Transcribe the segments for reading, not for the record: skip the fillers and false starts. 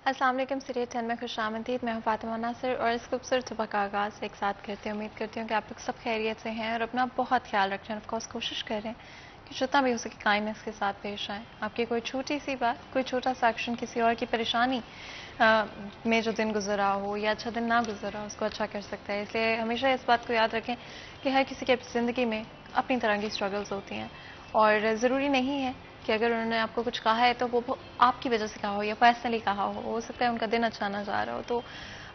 السلام علیکم سیریل 10 میں خوش آمدید. میں ہوں فاطمہ ناصر اور اس خوبصورت صبح کا آغاز ایک ساتھ کرتے ہیں. امید کرتی ہوں کہ آپ لوگ سب خیریت سے ہیں اور اپنا بہت خیال رکھ رہے ہیں. آف کورس کوشش کر رہے ہیں کہ جتنا بھی ہو سکے کائنڈنس کے ساتھ پیش آئیں. آپ کی کوئی چھوٹی سی بات، کوئی چھوٹا سا ایکشن کسی اور کی پریشانی میں جو دن گزرا ہو یا اچھا دن نہ گزرا ہو اس کو اچھا کر سکتا ہے. اس لیے ہمیشہ اس بات کو یاد رکھیں کہ ہر کسی کے زندگی میں اپنی طرح کی اسٹرگلز ہوتی ہیں اور ضروری نہیں ہے کہ اگر انہوں نے آپ کو کچھ کہا ہے تو وہ آپ کی وجہ سے کہا ہو یا پرسنلی کہا ہو سکتا ہے ان کا دن اچھا نہ جا رہا ہو. تو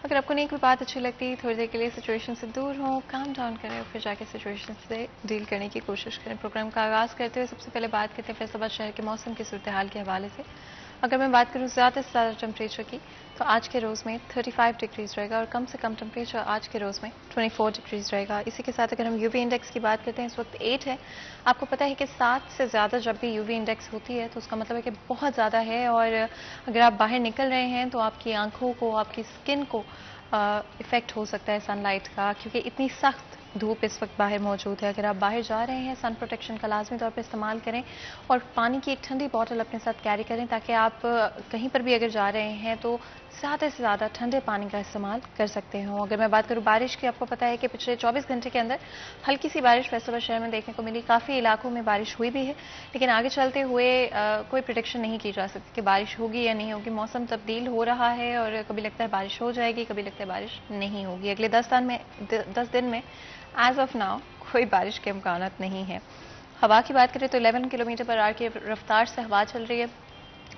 اگر آپ کو نہیں کوئی بات اچھی لگتی تھوڑی دیر کے لیے سچویشن سے دور ہوں، کام ڈاؤن کریں اور پھر جا کے سچویشن سے ڈیل کرنے کی کوشش کریں. پروگرام کا آغاز کرتے ہوئے سب سے پہلے بات کرتے ہیں فیصل آباد شہر کے موسم کی صورتحال کے حوالے سے. اگر میں بات کروں زیادہ سے زیادہ ٹمپریچر کی تو آج کے روز میں 35 ڈگریز رہے گا اور کم سے کم ٹمپریچر آج کے روز میں 24 ڈگریز رہے گا. اسی کے ساتھ اگر ہم یو وی انڈیکس کی بات کرتے ہیں اس وقت 8 ہے. آپ کو پتہ ہے کہ 7 سے زیادہ جب بھی یو وی انڈیکس ہوتی ہے تو اس کا مطلب ہے کہ بہت زیادہ ہے اور اگر آپ باہر نکل رہے ہیں تو آپ کی آنکھوں کو، آپ کی سکن کو افیکٹ ہو سکتا ہے سن لائٹ کا، کیونکہ اتنی سخت دھوپ اس وقت باہر موجود ہے. اگر آپ باہر جا رہے ہیں سن پروٹیکشن کا لازمی طور پر استعمال کریں اور پانی کی ایک ٹھنڈی بوٹل اپنے ساتھ کیری کریں تاکہ آپ کہیں پر بھی اگر جا رہے ہیں تو زیادہ سے زیادہ ٹھنڈے پانی کا استعمال کر سکتے ہوں. اگر میں بات کروں بارش کی، آپ کو پتہ ہے کہ پچھلے 24 گھنٹے کے اندر ہلکی سی بارش فیصل آباد شہر میں دیکھنے کو ملی. کافی علاقوں میں بارش ہوئی بھی ہے لیکن آگے چلتے ہوئے کوئی پریڈکشن نہیں کی جا سکتی کہ بارش ہوگی یا نہیں ہوگی. موسم تبدیل ہو رہا ہے اور کبھی لگتا ہے بارش ہو جائے گی، کبھی لگتا ہے بارش نہیں ہوگی. اگلے 10 دن میں ایز آف ناؤ کوئی بارش کے امکانات نہیں ہیں. ہوا کی بات کریں تو 11 کلومیٹر پر آر کی رفتار سے ہوا چل رہی ہے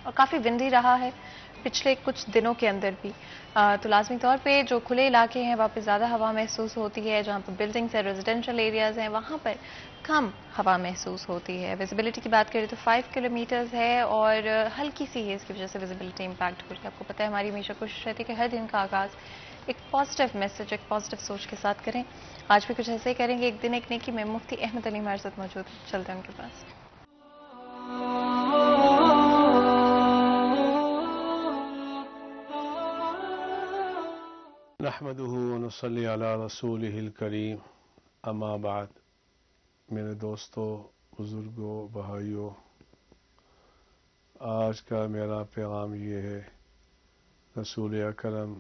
اور کافی ونڈی رہا ہے پچھلے کچھ دنوں کے اندر بھی. تو لازمی طور پہ جو کھلے علاقے ہیں وہاں پہ زیادہ ہوا محسوس ہوتی ہے، جہاں پہ بلڈنگز ہیں، ریزیڈینشل ایریاز ہیں، وہاں پر کم ہوا محسوس ہوتی ہے. ویزیبلٹی کی بات کریں تو 5 کلومیٹرز ہے اور ہلکی سی ہے اس کی وجہ سے ویزیبلٹی امپیکٹ ہو رہی ہے. آپ کو پتہ ہے ہماری ہمیشہ کوشش رہتی ہے کہ ہر دن کا آغاز ایک پازیٹیو میسج، ایک پازیٹیو سوچ کے ساتھ کریں. آج بھی کچھ ایسے ہی کریں گے. ایک دن ایک نیکی میں مفتی احمد علی ہمارے ساتھ موجود ہیں، چلتے ہیں ان کے پاس. نحمده ونصلي على رسوله الكريم. اما بعد، میرے دوستوں، بزرگوں، بھائیوں، آج کا میرا پیغام یہ ہے: رسول اکرم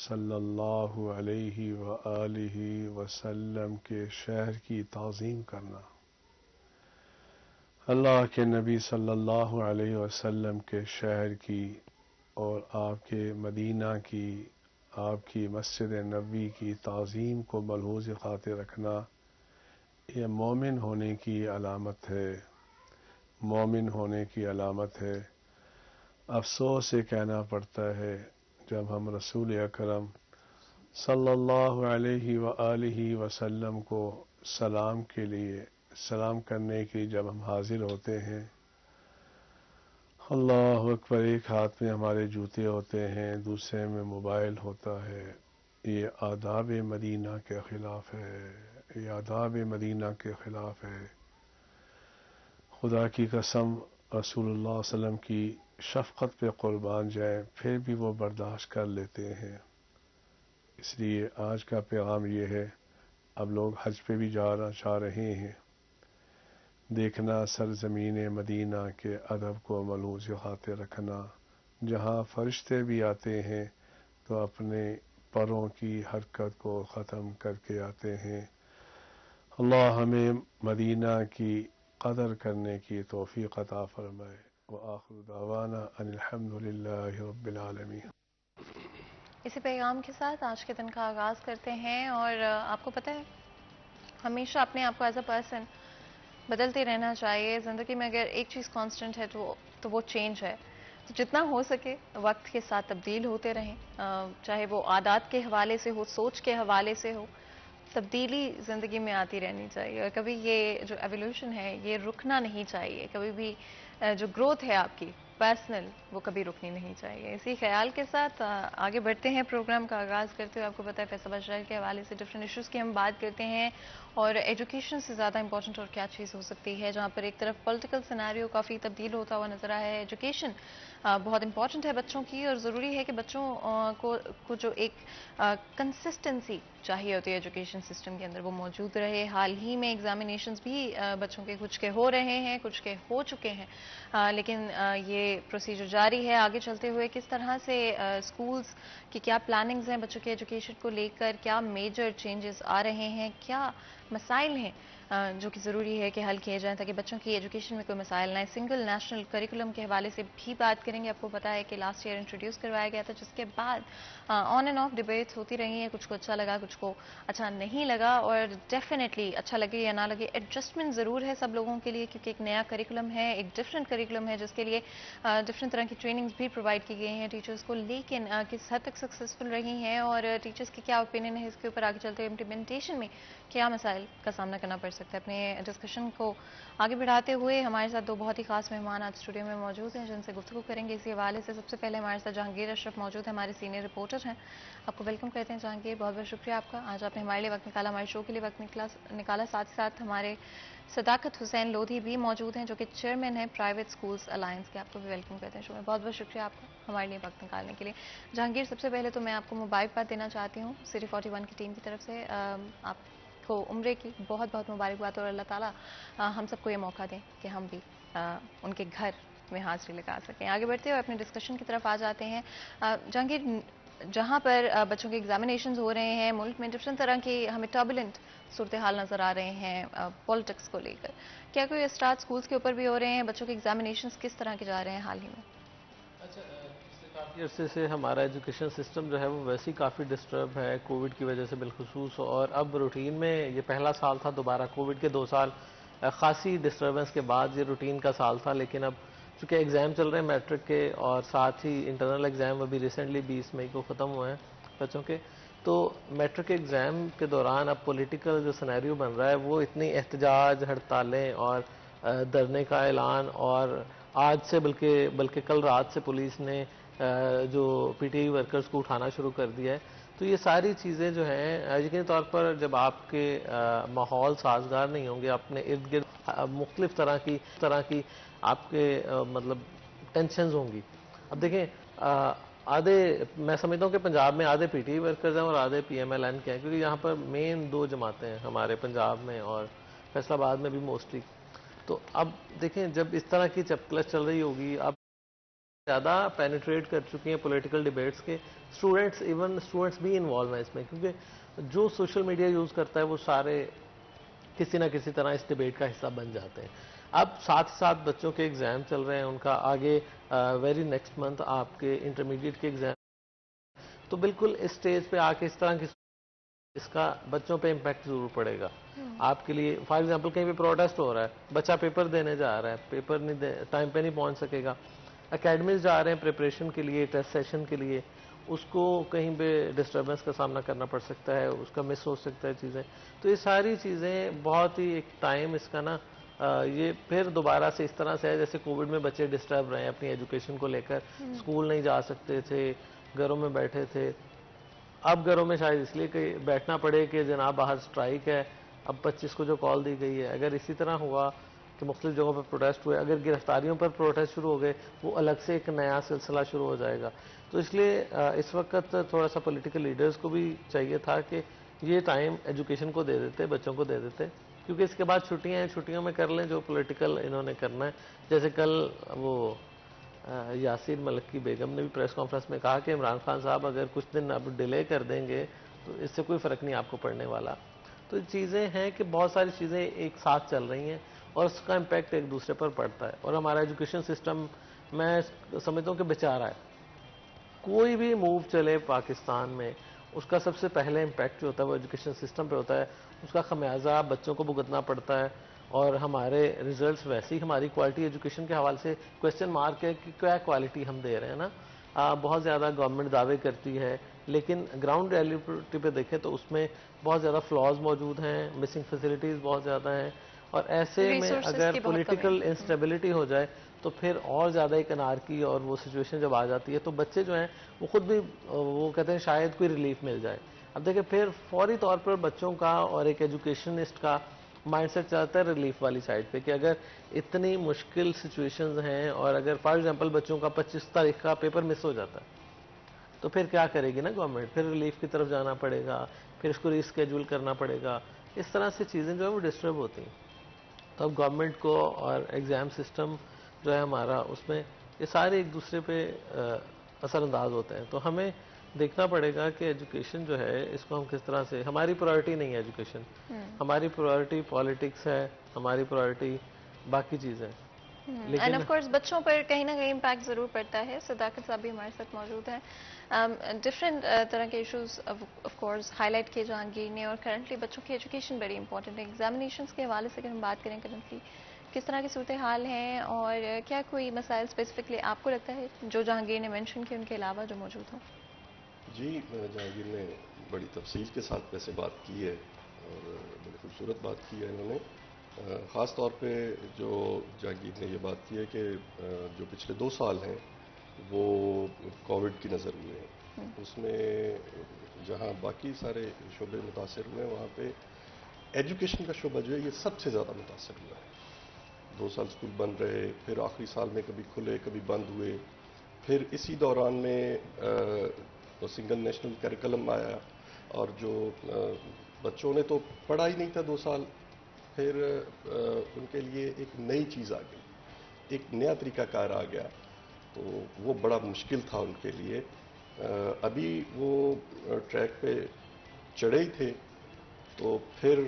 صلی اللہ علیہ وآلہ وسلم کے شہر کی تعظیم کرنا. اللہ کے نبی صلی اللہ علیہ وسلم کے شہر کی اور آپ کے مدینہ کی، آپ کی مسجد نبوی کی تعظیم کو ملحوظ خاطر رکھنا یہ مومن ہونے کی علامت ہے، مومن ہونے کی علامت ہے. افسوس سے کہنا پڑتا ہے جب ہم رسول اکرم صلی اللہ علیہ وآلہ وسلم کو سلام کے لیے، سلام کرنے کے لیے جب ہم حاضر ہوتے ہیں، اللہ اکبر، ایک ہاتھ میں ہمارے جوتے ہوتے ہیں، دوسرے میں موبائل ہوتا ہے. یہ آداب مدینہ کے خلاف ہے، یہ آداب مدینہ کے خلاف ہے. خدا کی قسم، رسول اللہ صلی اللہ علیہ وسلم کی شفقت پہ قربان جائیں، پھر بھی وہ برداشت کر لیتے ہیں. اس لیے آج کا پیغام یہ ہے: اب لوگ حج پہ بھی جانا چاہ رہے ہیں، دیکھنا سرزمین مدینہ کے ادب کو ملحوظ خاطر رکھنا. جہاں فرشتے بھی آتے ہیں تو اپنے پروں کی حرکت کو ختم کر کے آتے ہیں. اللہ ہمیں مدینہ کی قدر کرنے کی توفیق عطا فرمائے. وآخر دعوانا ان الحمدللہ رب العالمین. اسی پیغام کے ساتھ آج کے دن کا آغاز کرتے ہیں اور آپ کو پتہ ہے ہمیشہ اپنے آپ کو ایز اے پرسن بدلتے رہنا چاہیے. زندگی میں اگر ایک چیز کانسٹنٹ ہے تو وہ چینج ہے. تو جتنا ہو سکے وقت کے ساتھ تبدیل ہوتے رہیں، چاہے وہ عادات کے حوالے سے ہو، سوچ کے حوالے سے ہو. تبدیلی زندگی میں آتی رہنی چاہیے اور کبھی یہ جو ایولیوشن ہے یہ رکنا نہیں چاہیے. کبھی بھی جو گروتھ ہے آپ کی پرسنل، وہ کبھی رکنی نہیں چاہیے. اسی خیال کے ساتھ آگے بڑھتے ہیں. پروگرام کا آغاز کرتے ہوئے آپ کو پتہ ہے فیصل آباد شہر کے حوالے سے ڈفرینٹ ایشوز کی ہم بات کرتے ہیں اور ایجوکیشن سے زیادہ امپورٹنٹ اور کیا چیز ہو سکتی ہے. جہاں پر ایک طرف پولیٹیکل سیناریو کافی تبدیل ہوتا ہوا نظر آیا ہے، ایجوکیشن بہت امپورٹنٹ ہے بچوں کی، اور ضروری ہے کہ بچوں کو جو ایک کنسسٹنسی چاہیے ہوتی ہے ایجوکیشن سسٹم کے اندر وہ موجود رہے. حال ہی میں ایگزامینیشنز بھی بچوں کے کچھ کے ہو رہے ہیں، کچھ کے ہو چکے ہیں، لیکن یہ پروسیجر جاری ہے. آگے چلتے ہوئے کس طرح سے اسکولز کی کیا پلاننگز ہیں بچوں کے ایجوکیشن کو لے کر، کیا میجر چینجز آ رہے ہیں، کیا مسائل ہیں جو کہ ضروری ہے کہ حل کیے جائیں تاکہ بچوں کی ایجوکیشن میں کوئی مسائل نہ آئے. سنگل نیشنل کریکولم کے حوالے سے بھی بات کریں گے. آپ کو پتا ہے کہ لاسٹ ایئر انٹروڈیوس کروایا گیا تھا، جس کے بعد آن اینڈ آف ڈیبیٹس ہوتی رہی ہیں. کچھ کو اچھا لگا، کچھ کو اچھا نہیں لگا، اور ڈیفینیٹلی اچھا لگے یا نہ لگے ایڈجسٹمنٹ ضرور ہے سب لوگوں کے لیے، کیونکہ ایک نیا کریکولم ہے، ایک ڈفرینٹ کریکولم ہے جس کے لیے ڈفرینٹ طرح کی ٹریننگز بھی پرووائڈ کی گئی ہیں ٹیچرز کو. لیکن کس حد تک سکسیزفل رہی ہیں اور ٹیچرز کی کیا اوپینین ہے اس کے اوپر آگے چلتے ہوئے امپلیمنٹیشن میں کیا مسائل کا سامنا کرنا پڑ سکتا ہے. اپنے ڈسکشن کو آگے بڑھاتے ہوئے ہمارے ساتھ دو بہت ہی خاص مہمان آج اسٹوڈیو میں موجود ہیں جن سے گفتگو کریں گے اسی حوالے سے. سب سے پہلے ہمارے ساتھ جہانگیر اشرف موجود ہیں، ہمارے سینئر رپورٹر ہیں. آپ کو ویلکم کرتے ہیں جہانگیر، بہت بہت شکریہ آپ کا، آج آپ نے ہمارے لیے وقت نکالا، ہمارے شو کے لیے وقت نکالا. ساتھ ہی ساتھ ہمارے صداقت حسین لودھی بھی موجود ہیں جو کہ چیئرمین ہیں پرائیویٹ اسکولز الائنس کے. آپ کو بھی ویلکم کرتے ہیں شو میں، بہت بہت شکریہ آپ کا ہمارے لیے وقت نکالنے کے لیے. جہانگیر، سب سے پہلے تو میں آپ کو مبارکباد دینا چاہتی ہوں سٹی 41 کی ٹیم کی طرف سے. آپ کو عمرے کی بہت بہت مبارکباد، اور اللہ تعالیٰ ہم سب کو یہ موقع دیں کہ ہم بھی ان کے گھر میں حاضری لگا سکیں. آگے بڑھتے ہوئے اپنے ڈسکشن کی طرف آ جاتے ہیں. جہانگیر، جہاں پر بچوں کے ایگزامینیشنز ہو رہے ہیں ملک میں ڈفرینٹ طرح کی ہمیں ٹربولنٹ صورتحال نظر آ رہے ہیں پالیٹکس کو لے کر، کیا کوئی اثرات اسکولس کے اوپر بھی ہو رہے ہیں؟ بچوں کے ایگزامینیشنز کس طرح کے جا رہے ہیں حال ہی میں؟ اچھا، پچھلے کافی عرصے سے ہمارا ایجوکیشن سسٹم جو ہے وہ ویسے ہی کافی ڈسٹرب ہے کووڈ کی وجہ سے بالخصوص، اور اب روٹین میں یہ پہلا سال تھا، دوبارہ کووڈ کے 2 سال خاصی ڈسٹربنس کے بعد یہ روٹین کا سال تھا. لیکن اب چونکہ ایگزام چل رہے ہیں میٹرک کے، اور ساتھ ہی انٹرنل ایگزام ابھی ریسنٹلی 20 مئی کو ختم ہوئے ہیں بچوں کے، تو میٹرک ایگزام کے دوران اب پولیٹیکل جو سینیریو بن رہا ہے وہ اتنی احتجاج، ہڑتالیں اور دھرنے کا اعلان، اور آج سے بلکہ کل رات سے پولیس نے جو پی ٹی آئی ورکرز کو اٹھانا شروع کر دیا ہے. تو یہ ساری چیزیں جو ہیں یقینی طور پر جب آپ کے ماحول سازگار نہیں ہوں گے، اپنے ارد گرد مختلف طرح کی آپ کے مطلب ٹینشنز ہوں گی. اب دیکھیں میں سمجھتا ہوں کہ پنجاب میں آدھے پی ٹی آئی ورکرز ہیں اور آدھے پی ایم ایل این کے ہیں، کیونکہ یہاں پر مین 2 جماعتیں ہیں ہمارے پنجاب میں اور فیصل آباد میں بھی موسٹلی. تو اب دیکھیں جب اس طرح کی چپکلش چل رہی ہوگی، اب زیادہ پینیٹریٹ کر چکی ہیں پولیٹیکل ڈیبیٹس کے اسٹوڈنٹس بھی انوالو ہیں اس میں، کیونکہ جو سوشل میڈیا یوز کرتا ہے وہ سارے کسی نہ کسی طرح اس ڈیبیٹ کا حصہ بن جاتے ہیں. اب ساتھ ساتھ بچوں کے ایگزام چل رہے ہیں، ان کا آگے ویری نیکسٹ منتھ آپ کے انٹرمیڈیٹ کے ایگزام، تو بالکل اس سٹیج پہ آ کے اس طرح کی اس کا بچوں پہ امپیکٹ ضرور پڑے گا. آپ کے لیے فار ایگزامپل کہیں پہ پروٹیسٹ ہو رہا ہے، بچہ پیپر دینے جا رہا ہے، پیپر ٹائم پہ نہیں پہنچ سکے گا. اکیڈمیز جا رہے ہیں پریپریشن کے لیے، ٹیسٹ سیشن کے لیے، اس کو کہیں پہ ڈسٹربنس کا سامنا کرنا پڑ سکتا ہے، اس کا مس ہو سکتا ہے چیزیں. تو یہ ساری چیزیں بہت ہی ایک ٹائم اس کا نا یہ پھر دوبارہ سے اس طرح سے ہے جیسے کووڈ میں بچے ڈسٹرب رہے ہیں اپنی ایجوکیشن کو لے کر، اسکول نہیں جا سکتے تھے، گھروں میں بیٹھے تھے. اب گھروں میں شاید اس لیے کہ بیٹھنا پڑے کہ جناب باہر سٹرائک ہے، اب 25 کو جو کال دی گئی ہے. اگر اسی طرح ہوا کہ مختلف جگہوں پر پروٹیسٹ ہوئے، اگر گرفتاریوں پر پروٹیسٹ شروع ہو گئے، وہ الگ سے ایک نیا سلسلہ شروع ہو جائے گا. تو اس لیے اس وقت تھوڑا سا پولیٹیکل لیڈرز کو بھی چاہیے تھا کہ یہ ٹائم ایجوکیشن کو دے دیتے، بچوں کو دے دیتے، کیونکہ اس کے بعد چھٹیاں ہیں، چھٹیوں میں کر لیں جو پولیٹیکل انہوں نے کرنا ہے. جیسے کل وہ یاسین ملک کی بیگم نے بھی پریس کانفرنس میں کہا کہ عمران خان صاحب اگر کچھ دن اب ڈیلے کر دیں گے تو اس سے کوئی فرق نہیں آپ کو پڑنے والا. تو چیزیں ہیں کہ بہت ساری چیزیں ایک ساتھ چل رہی ہیں اور اس کا امپیکٹ ایک دوسرے پر پڑتا ہے. اور ہمارا ایجوکیشن سسٹم میں سمجھتا ہوں کہ بیچارہ ہے. کوئی بھی موو چلے پاکستان میں، اس کا سب سے پہلے امپیکٹ جو ہوتا ہے وہ ایجوکیشن سسٹم پہ ہوتا ہے، اس کا خمیازہ بچوں کو بھگتنا پڑتا ہے. اور ہمارے ریزلٹس ویسے ہی ہماری کوالٹی ایجوکیشن کے حوالے سے کویسچن مارک ہے کہ کیا کوالٹی ہم دے رہے ہیں نا. بہت زیادہ گورنمنٹ دعوے کرتی ہے لیکن گراؤنڈ ریئلٹی پہ دیکھیں تو اس میں بہت زیادہ فلاز موجود ہیں، مسنگ فیسلٹیز بہت زیادہ ہیں. اور ایسے میں ریسورسز اگر کی بہت کمی پولیٹیکل ہے. انسٹیبلٹی ہو جائے تو پھر اور زیادہ ایک انارکی اور وہ سچویشن جب آ جاتی ہے تو بچے جو ہیں وہ خود بھی وہ کہتے ہیں شاید کوئی ریلیف مل جائے. اب دیکھیں پھر فوری طور پر بچوں کا اور ایک ایجوکیشنسٹ کا مائنڈ سیٹ چاہتا ہے ریلیف والی سائڈ پہ کہ اگر اتنی مشکل سچویشنز ہیں اور اگر فار ایگزامپل بچوں کا 25 تاریخ کا پیپر مس ہو جاتا ہے تو پھر کیا کرے گی نا گورنمنٹ, پھر ریلیف کی طرف جانا پڑے گا, پھر اس کو ریسکیجول کرنا پڑے گا. اس طرح سے چیزیں جو ہے وہ ڈسٹرب ہوتی ہیں. تو اب گورنمنٹ کو اور ایگزام سسٹم جو ہے ہمارا اس میں یہ سارے ایک دوسرے پہ اثر انداز ہوتے ہیں. تو ہمیں دیکھنا پڑے گا کہ ایجوکیشن جو ہے اس کو ہم کس طرح سے, ہماری پرائرٹی نہیں ہے ایجوکیشن, ہماری پرائرٹی پالیٹکس ہے, ہماری پرائرٹی باقی چیزیں. اینڈ آف کورس بچوں پر کہیں نہ کہیں امپیکٹ ضرور پڑتا ہے. صداقت صاحب بھی ہمارے ساتھ موجود ہیں. ڈفرینٹ طرح کے issues of course high light کیے جہانگیر نے, اور کرنٹلی بچوں کی ایجوکیشن بڑی امپورٹنٹ ہے. ایگزامینیشنس کے حوالے سے اگر ہم بات کریں کرنٹلی کس طرح کی صورتحال ہیں, اور کیا کوئی مسائل اسپیسیفکلی آپ کو لگتا ہے جو جہانگیر نے مینشن کیے ان کے علاوہ جو موجود ہوں؟ جی, جہانگیر نے بڑی تفصیل کے ساتھ ویسے بات کی ہے اور بڑی خوبصورت بات کی ہے انہوں نے. خاص طور پہ جو جہانگیر نے یہ بات کی ہے کہ جو پچھلے 2 سال ہیں وہ کووڈ کی نظر ہوئے ہیں. اس میں جہاں باقی سارے شعبے متاثر ہوئے ہیں وہاں پہ ایجوکیشن کا شعبہ جو ہے یہ سب سے زیادہ متاثر ہوا ہے. 2 سال اسکول بند رہے, پھر آخری سال میں کبھی کھلے کبھی بند ہوئے, پھر اسی دوران میں سنگل نیشنل کریکلم آیا اور جو بچوں نے تو پڑھا ہی نہیں تھا 2 سال, پھر ان کے لیے ایک نئی چیز آ گئی, ایک نیا طریقہ کار آ گیا, تو وہ بڑا مشکل تھا ان کے لیے. ابھی وہ ٹریک پہ چڑھے ہی تھے تو پھر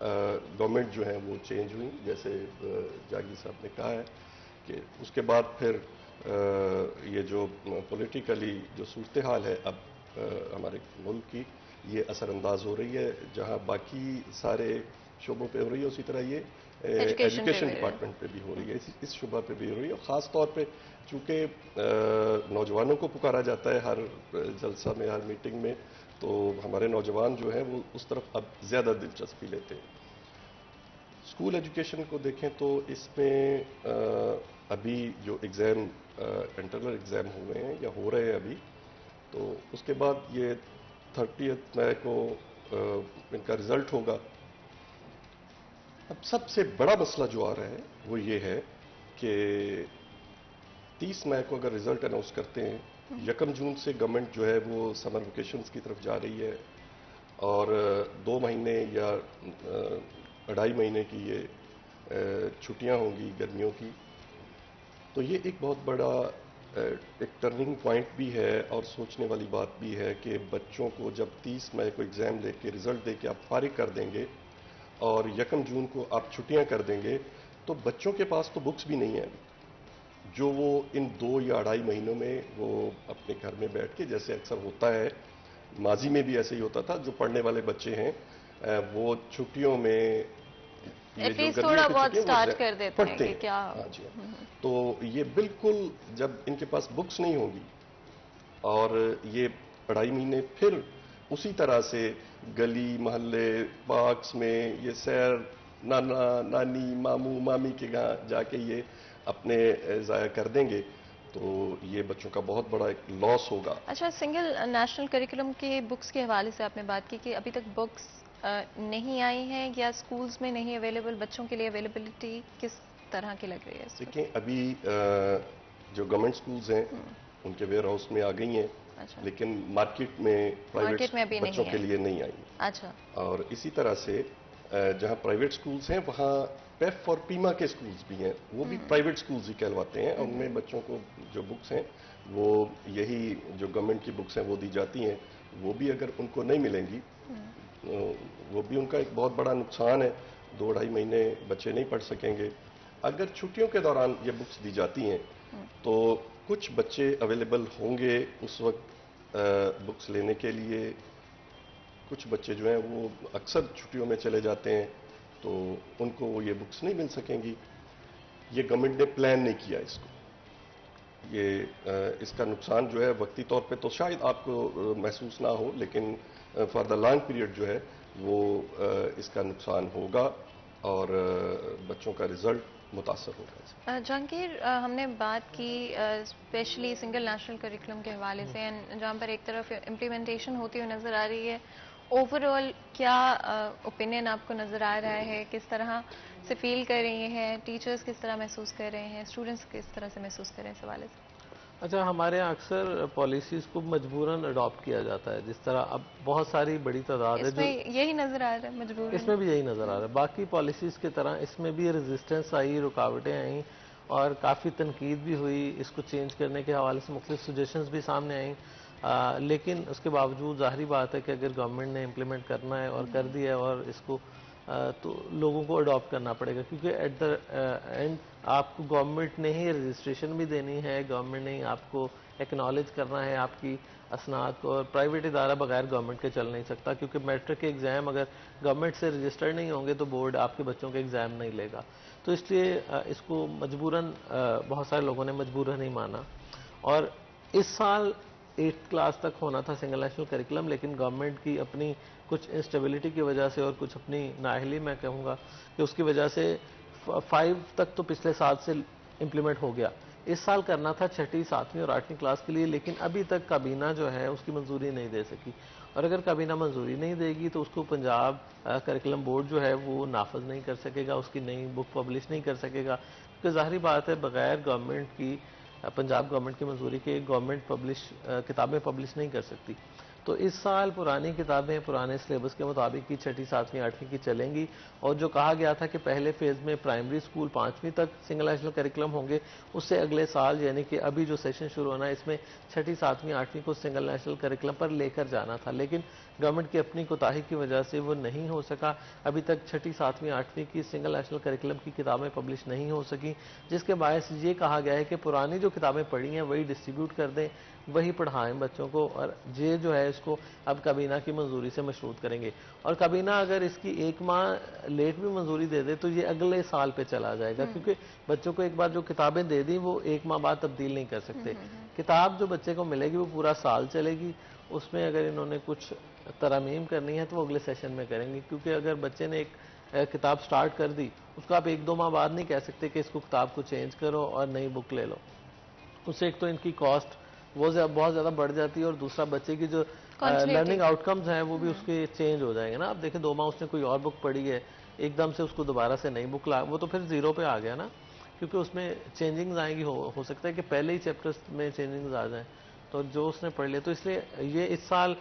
گورنمنٹ جو ہے وہ چینج ہوئی, جیسے جہانگیر صاحب نے کہا ہے کہ اس کے بعد پھر یہ جو پولیٹیکلی جو صورتحال ہے اب ہمارے ملک کی, یہ اثر انداز ہو رہی ہے. جہاں باقی سارے شعبوں پہ ہو رہی ہے اسی طرح یہ ایجوکیشن ڈپارٹمنٹ پہ بھی ہو رہی ہے, اس شعبہ پہ بھی ہو رہی ہے. اور خاص طور پہ چونکہ نوجوانوں کو پکارا جاتا ہے ہر جلسہ میں, ہر میٹنگ میں, تو ہمارے نوجوان جو ہیں وہ اس طرف اب زیادہ دلچسپی لیتے ہیں. اسکول ایجوکیشن کو دیکھیں تو اس میں ابھی جو ایگزام انٹرنل ایگزام ہوئے ہیں یا ہو رہے ہیں ابھی, تو اس کے بعد یہ 30 مئی کو ان کا رزلٹ ہوگا. اب سب سے بڑا مسئلہ جو آ رہا ہے وہ یہ ہے کہ 30 مئی کو اگر رزلٹ اناؤنس کرتے ہیں, 1 جون سے گورنمنٹ جو ہے وہ سمر ویکیشنز کی طرف جا رہی ہے, اور 2 مہینے یا 2.5 مہینے کی یہ چھٹیاں ہوں گی گرمیوں کی. تو یہ ایک بہت بڑا ایک ٹرننگ پوائنٹ بھی ہے اور سوچنے والی بات بھی ہے کہ بچوں کو جب 30 مئی کو ایگزام لے کے رزلٹ دے کے آپ فارغ کر دیں گے اور 1 جون کو آپ چھٹیاں کر دیں گے, تو بچوں کے پاس تو بکس بھی نہیں ہیں جو وہ ان 2 یا 2.5 مہینوں میں وہ اپنے گھر میں بیٹھ کے, جیسے اکثر ہوتا ہے, ماضی میں بھی ایسے ہی ہوتا تھا, جو پڑھنے والے بچے ہیں وہ چھٹیوں میں یہ جو گرمیوں کی چھٹیاں پڑھتے ہیں. ہاں جی, تو یہ بالکل جب ان کے پاس بکس نہیں ہوگی اور یہ 2.5 مہینے پھر اسی طرح سے گلی محلے پارکس میں یہ سیر, نانا نانی ماموں مامی کے گھر جا کے یہ اپنے ضائع کر دیں گے, تو یہ بچوں کا بہت بڑا ایک لاس ہوگا. اچھا, سنگل نیشنل کریکولم کے بکس کے حوالے سے آپ نے بات کی کہ ابھی تک بکس نہیں آئی ہیں یا اسکولز میں نہیں اویلیبل, بچوں کے لیے اویلیبلٹی کس طرح کی لگ رہی ہے؟ دیکھیں ابھی جو گورنمنٹ اسکولز ہیں ان کے ویئر ہاؤس میں آ گئی ہیں, لیکن مارکیٹ میں پرائیویٹ بچوں کے لیے نہیں آئی. اچھا, اور اسی طرح سے جہاں پرائیویٹ اسکولز ہیں وہاں پیف اور پیما کے اسکولز بھی ہیں, وہ بھی پرائیویٹ اسکولز ہی کہلواتے ہیں, ان میں بچوں کو جو بکس ہیں وہ یہی جو گورنمنٹ کی بکس ہیں وہ دی جاتی ہیں. وہ بھی اگر ان کو نہیں ملیں گی وہ بھی ان کا ایک بہت بڑا نقصان ہے, 2.5 مہینے بچے نہیں پڑھ سکیں گے. اگر چھٹیوں کے دوران یہ بکس دی جاتی ہیں تو کچھ بچے اویلیبل ہوں گے اس وقت بکس لینے کے لیے, کچھ بچے جو ہیں وہ اکثر چھٹیوں میں چلے جاتے ہیں تو ان کو یہ بکس نہیں مل سکیں گی. یہ گورنمنٹ نے پلان نہیں کیا اس کو, یہ اس کا نقصان جو ہے وقتی طور پہ تو شاید آپ کو محسوس نہ ہو, لیکن فار دا لانگ پیریڈ جو ہے وہ اس کا نقصان ہوگا اور بچوں کا رزلٹ متاثر ہوگا. جہانگیر, ہم نے بات کی اسپیشلی سنگل نیشنل کریکولم کے حوالے سے, جہاں پر ایک طرف امپلیمنٹیشن ہوتی ہوئی نظر آ رہی ہے اوور آل کیا اوپینین آپ کو نظر آ رہا ہے؟ کس طرح سے فیل کر رہی ہیں ٹیچرز؟ کس طرح محسوس کر رہے ہیں اسٹوڈنٹس؟ کس طرح سے محسوس کر رہے ہیں اس حوالے سے؟ اچھا، ہمارے یہاں اکثر پالیسیز کو مجبوراً اڈاپٹ کیا جاتا ہے، جس طرح اب بہت ساری بڑی تعداد ہے اس جو میں یہی نظر آ رہا ہے مجبور؟ اس میں بھی یہی نظر آ رہا ہے، باقی پالیسیز کی طرح اس میں بھی ریزسٹنس آئی، رکاوٹیں آئیں اور کافی تنقید بھی ہوئی اس کو چینج کرنے کے حوالے سے، مختلف سجیشنز بھی سامنے آئیں، لیکن اس کے باوجود ظاہری بات ہے کہ اگر گورنمنٹ نے امپلیمنٹ کرنا ہے اور کر دیا ہے اور اس کو تو لوگوں کو اڈاپٹ کرنا پڑے گا، کیونکہ ایٹ دا اینڈ آپ کو گورنمنٹ نے ہی رجسٹریشن بھی دینی ہے، گورنمنٹ نے ہی آپ کو ایکنالج کرنا ہے آپ کی اسناد کو، اور پرائیویٹ ادارہ بغیر گورنمنٹ کے چل نہیں سکتا، کیونکہ میٹرک کے ایگزام اگر گورنمنٹ سے رجسٹرڈ نہیں ہوں گے تو بورڈ آپ کے بچوں کے ایگزام نہیں لے گا. تو اس لیے اس کو مجبوراً بہت سارے لوگوں نے مجبوراً نہیں مانا. اور اس سال 8th کلاس تک ہونا تھا سنگل نیشنل کریکولم، لیکن گورنمنٹ کی اپنی کچھ انسٹیبلٹی کی وجہ سے اور کچھ اپنی نااہلی میں کہوں گا کہ اس کی وجہ سے 5 تک تو پچھلے سال سے امپلیمنٹ ہو گیا. اس سال کرنا تھا 6ٹھی 7ویں اور 8ویں کلاس کے لیے، لیکن ابھی تک کابینہ جو ہے اس کی منظوری نہیں دے سکی، اور اگر کابینہ منظوری نہیں دے گی تو اس کو پنجاب کریکولم بورڈ جو ہے وہ نافذ نہیں کر سکے گا، اس کی نئی بک پبلش نہیں کر سکے گا، کیونکہ ظاہری بات ہے بغیر گورنمنٹ کی پنجاب گورنمنٹ کی منظوری کے گورنمنٹ کتابیں پبلش نہیں کر سکتی. تو اس سال پرانی کتابیں پرانے سلیبس کے مطابق کی 6ٹھی 7ویں 8ویں کی چلیں گی، اور جو کہا گیا تھا کہ پہلے فیز میں پرائمری اسکول 5ویں تک سنگل نیشنل کریکولم ہوں گے، اس سے اگلے سال یعنی کہ ابھی جو سیشن شروع ہونا ہے اس میں 6ٹھی 7ویں 8ویں کو سنگل نیشنل کریکولم پر لے کر جانا تھا، لیکن گورنمنٹ کی اپنی کوتاہی کی وجہ سے وہ نہیں ہو سکا. ابھی تک 6ٹھی 7ویں 8ویں کی سنگل نیشنل کریکولم کی کتابیں پبلش نہیں ہو سکی، جس کے باعث یہ کہا گیا ہے کہ پرانی جو کتابیں پڑھی ہیں وہی ڈسٹریبیوٹ کر دیں، وہی پڑھائیں بچوں کو، اور یہ جو ہے اس کو اب کابینہ کی منظوری سے مشروط کریں گے. اور کابینہ اگر اس کی 1 ماہ لیٹ بھی منظوری دے دے تو یہ اگلے سال پہ چلا جائے گا، کیونکہ بچوں کو ایک بار جو کتابیں دے دیں وہ 1 ماہ بعد تبدیل نہیں کر سکتے. کتاب جو بچے کو ملے گی وہ پورا سال چلے گی، اس میں اگر انہوں نے کچھ ترامیم کرنی ہے تو وہ اگلے سیشن میں کریں گے، کیونکہ اگر بچے نے ایک کتاب سٹارٹ کر دی اس کو آپ 1-2 ماہ بعد نہیں کہہ سکتے کہ اس کو کتاب کو چینج کرو اور نئی بک لے لو. اس سے ایک تو ان کی کاسٹ وہ بہت زیادہ بڑھ جاتی ہے، اور دوسرا بچے کی جو لرننگ آؤٹ کمز ہیں وہ بھی اس کے چینج ہو جائیں گے نا. آپ دیکھیں 2 ماہ اس نے کوئی اور بک پڑھی ہے، ایک دم سے اس کو دوبارہ سے نئی بک وہ تو پھر 0 پہ آ گیا نا، کیونکہ اس میں چینجنگز آئیں گی. ہو سکتا ہے کہ پہلے ہی چیپٹرز میں چینجنگز آ جائیں تو جو اس نے پڑھ لیا. تو اس لیے یہ اس سال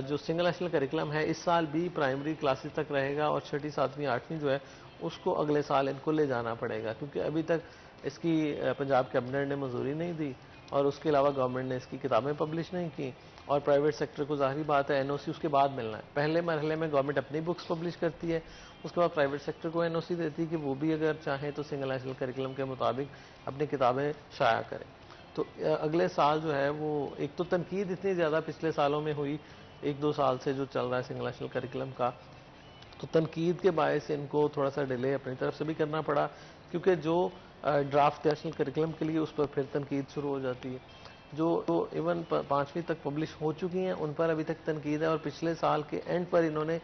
جو سنگل نیشنل کریکولم ہے اس سال بھی پرائمری کلاسز تک رہے گا، اور 6ٹھی 7ویں 8ویں جو ہے اس کو اگلے سال ان کو لے جانا پڑے گا، کیونکہ ابھی تک اس کی پنجاب کیبنٹ نے منظوری نہیں دی، اور اس کے علاوہ گورنمنٹ نے اس کی کتابیں پبلش نہیں کی. اور پرائیویٹ سیکٹر کو ظاہری بات ہے NOC اس کے بعد ملنا ہے. پہلے مرحلے میں گورنمنٹ اپنی بکس پبلش کرتی ہے، اس کے بعد پرائیویٹ سیکٹر کو NOC دیتی ہے کہ وہ بھی اگر چاہیں تو سنگل نیشنل کریکولم کے مطابق اپنی کتابیں شائع کریں. تو اگلے سال جو ہے وہ ایک تو تنقید اتنی زیادہ پچھلے سالوں میں ہوئی 1-2 سال سے جو چل رہا ہے سنگل نیشنل کریکولم کا، تو تنقید کے باعث ان کو تھوڑا سا ڈیلے اپنی طرف سے بھی کرنا پڑا، کیونکہ جو ڈرافٹ نیشنل کریکولم کے لیے اس پر پھر تنقید شروع ہو جاتی ہے. جو ایون 5ویں تک پبلش ہو چکی ہیں ان پر ابھی تک تنقید ہے، اور پچھلے سال کے اینڈ پر انہوں نے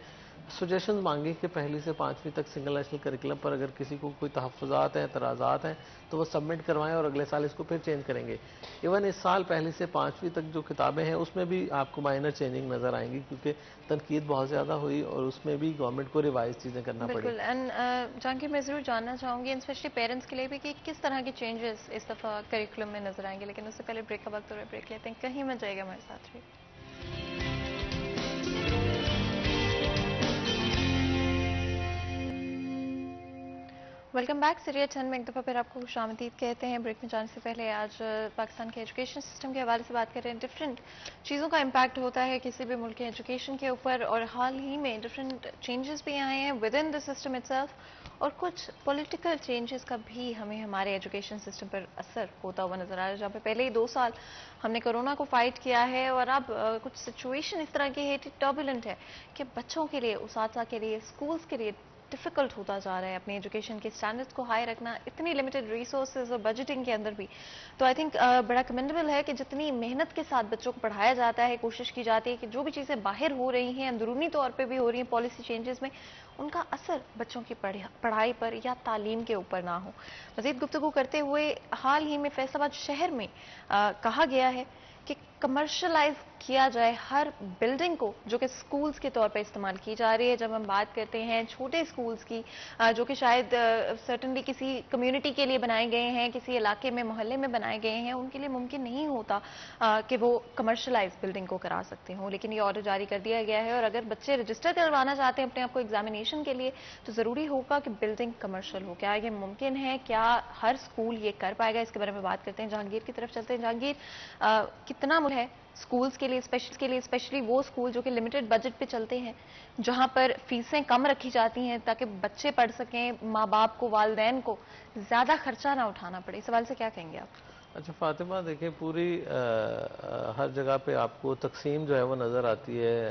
سجیشنز مانگی کہ 1 سے 5ویں تک سنگل نیشنل کریکولم پر اگر کسی کو کوئی تحفظات ہیں اعتراضات ہیں تو وہ سبمٹ کروائیں، اور اگلے سال اس کو پھر چینج کریں گے. ایون اس سال 1 سے 5ویں تک جو کتابیں ہیں اس میں بھی آپ کو مائنر چینجنگ نظر آئیں گی، کیونکہ تنقید بہت زیادہ ہوئی اور اس میں بھی گورنمنٹ کو ریوائز چیزیں کرنا پڑی. بالکل. اینڈ جہانگیر میں ضرور جاننا چاہوں گی اسپیشلی پیرنٹس کے لیے بھی کہ کس طرح کے چینجز اس دفعہ کریکولم میں نظر آئیں گے، لیکن اس سے پہلے بریک کا وقت ہو رہا ہے، بریک لیتے ہیں. کہیں مت جائے گا ہمارے ساتھ رہیے. Welcome back. سیریل 10 میں ایک دفعہ پھر آپ کو خوش آمدید کہتے ہیں. بریک میں جانے سے پہلے آج پاکستان کے ایجوکیشن سسٹم کے حوالے سے بات کر رہے ہیں. ڈفرینٹ چیزوں کا امپیکٹ ہوتا ہے کسی بھی ملک کے ایجوکیشن کے اوپر، اور حال ہی میں ڈفرینٹ چینجز بھی آئے ہیں with in the system it self, اور کچھ پولیٹیکل چینجز کا بھی ہمیں ہمارے ایجوکیشن سسٹم پر اثر ہوتا ہوا نظر آ رہا ہے. جہاں پہ پہلے ہی 2 سال ہم نے کورونا کو فائٹ کیا ہے، اور اب کچھ سچویشن اس طرح کی ہے ٹربولنٹ ہے کہ بچوں کے لیے، اساتذہ کے لیے، اسکولز کے لیے ڈیفیکلٹ ہوتا جا رہا ہے اپنی ایجوکیشن کے اسٹینڈرڈ کو ہائی رکھنا اتنی لمیٹڈ ریسورسز اور بجٹنگ کے اندر بھی. تو آئی تھنک بڑا کمنڈیبل ہے کہ جتنی محنت کے ساتھ بچوں کو پڑھایا جاتا ہے، کوشش کی جاتی ہے کہ جو بھی چیزیں باہر ہو رہی ہیں اندرونی طور پہ بھی ہو رہی ہیں پالیسی چینجز میں، ان کا اثر بچوں کی پڑھائی پر یا تعلیم کے اوپر نہ ہو. مزید گفتگو کرتے ہوئے حال ہی میں فیصل آباد شہر میں کہا گیا ہے کہ کمرشلائز کیا جائے ہر بلڈنگ کو جو کہ سکولز کے طور پر استعمال کی جا رہی ہے. جب ہم بات کرتے ہیں چھوٹے سکولز کی جو کہ شاید سرٹنلی کسی کمیونٹی کے لیے بنائے گئے ہیں, کسی علاقے میں محلے میں بنائے گئے ہیں, ان کے لیے ممکن نہیں ہوتا کہ وہ کمرشلائز بلڈنگ کو کرا سکتے ہوں, لیکن یہ آرڈر جاری کر دیا گیا ہے. اور اگر بچے رجسٹر کروانا چاہتے ہیں اپنے آپ کو ایگزامینیشن کے لیے تو ضروری ہوگا کہ بلڈنگ کمرشل ہو. کیا یہ ممکن ہے؟ کیا ہر سکول یہ کر پائے گا؟ اس کے بارے میں بات کرتے ہیں. جہانگیر کی طرف چلتے ہیں. جہانگیر, کتنا مشکل ہے سکولز کے لیے اسپیشلی وہ سکول جو کہ لمیٹڈ بجٹ پہ چلتے ہیں, جہاں پر فیسیں کم رکھی جاتی ہیں تاکہ بچے پڑھ سکیں, ماں باپ کو, والدین کو زیادہ خرچہ نہ اٹھانا پڑے. اس حوالے سے کیا کہیں گے آپ؟ اچھا فاطمہ, دیکھیں پوری ہر جگہ پہ آپ کو تقسیم جو ہے وہ نظر آتی ہے.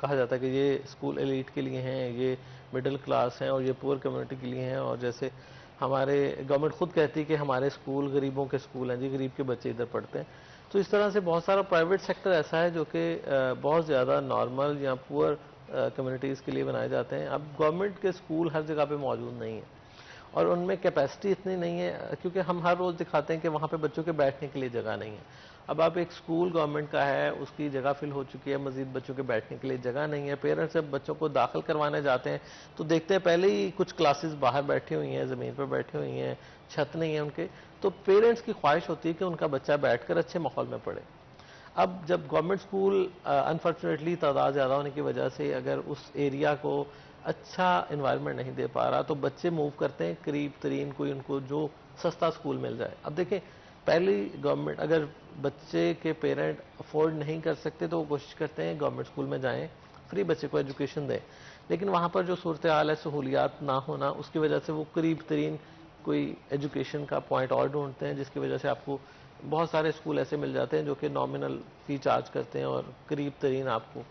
کہا جاتا ہے کہ یہ اسکول ایلیٹ کے لیے ہیں, یہ مڈل کلاس ہیں, اور یہ پور کمیونٹی کے لیے ہیں. اور جیسے ہمارے گورنمنٹ خود کہتی ہے کہ ہمارے اسکول غریبوں کے اسکول ہیں, جی غریب کے بچے ادھر پڑھتے ہیں. تو اس طرح سے بہت سارا پرائیویٹ سیکٹر ایسا ہے جو کہ بہت زیادہ نارمل یا پور کمیونٹیز کے لیے بنائے جاتے ہیں. اب گورنمنٹ کے اسکول ہر جگہ پہ موجود نہیں ہیں, اور ان میں کیپیسٹی اتنی نہیں ہے, کیونکہ ہم ہر روز دکھاتے ہیں کہ وہاں پہ بچوں کے بیٹھنے کے لیے جگہ نہیں ہے. اب آپ ایک اسکول گورنمنٹ کا ہے, اس کی جگہ فل ہو چکی ہے, مزید بچوں کے بیٹھنے کے لیے جگہ نہیں ہے. پیرنٹس جب بچوں کو داخل کروانے جاتے ہیں تو دیکھتے ہیں پہلے ہی کچھ کلاسز باہر بیٹھی ہوئی ہیں, زمین پر بیٹھی ہوئی ہیں, چھت نہیں ہے ان کے. تو پیرنٹس کی خواہش ہوتی ہے کہ ان کا بچہ بیٹھ کر اچھے ماحول میں پڑھے. اب جب گورنمنٹ اسکول انفارچونیٹلی تعداد زیادہ ہونے کی وجہ سے اگر اس ایریا کو اچھا انوائرمنٹ نہیں دے پا رہا, تو بچے موو کرتے ہیں قریب ترین کوئی ان کو جو سستا اسکول مل جائے. اب دیکھیں پہلی گورنمنٹ, اگر بچے کے پیرنٹ افورڈ نہیں کر سکتے تو وہ کوشش کرتے ہیں گورنمنٹ اسکول میں جائیں, فری بچے کو ایجوکیشن دیں. لیکن وہاں پر جو صورتحال ہے, سہولیات نہ ہونا, اس کی وجہ سے وہ قریب ترین کوئی ایجوکیشن کا پوائنٹ اور ڈھونڈتے ہیں, جس کی وجہ سے آپ کو بہت سارے اسکول ایسے مل جاتے ہیں جو کہ نامنل فی چارج کرتے ہیں اور قریب ترین آپ کو.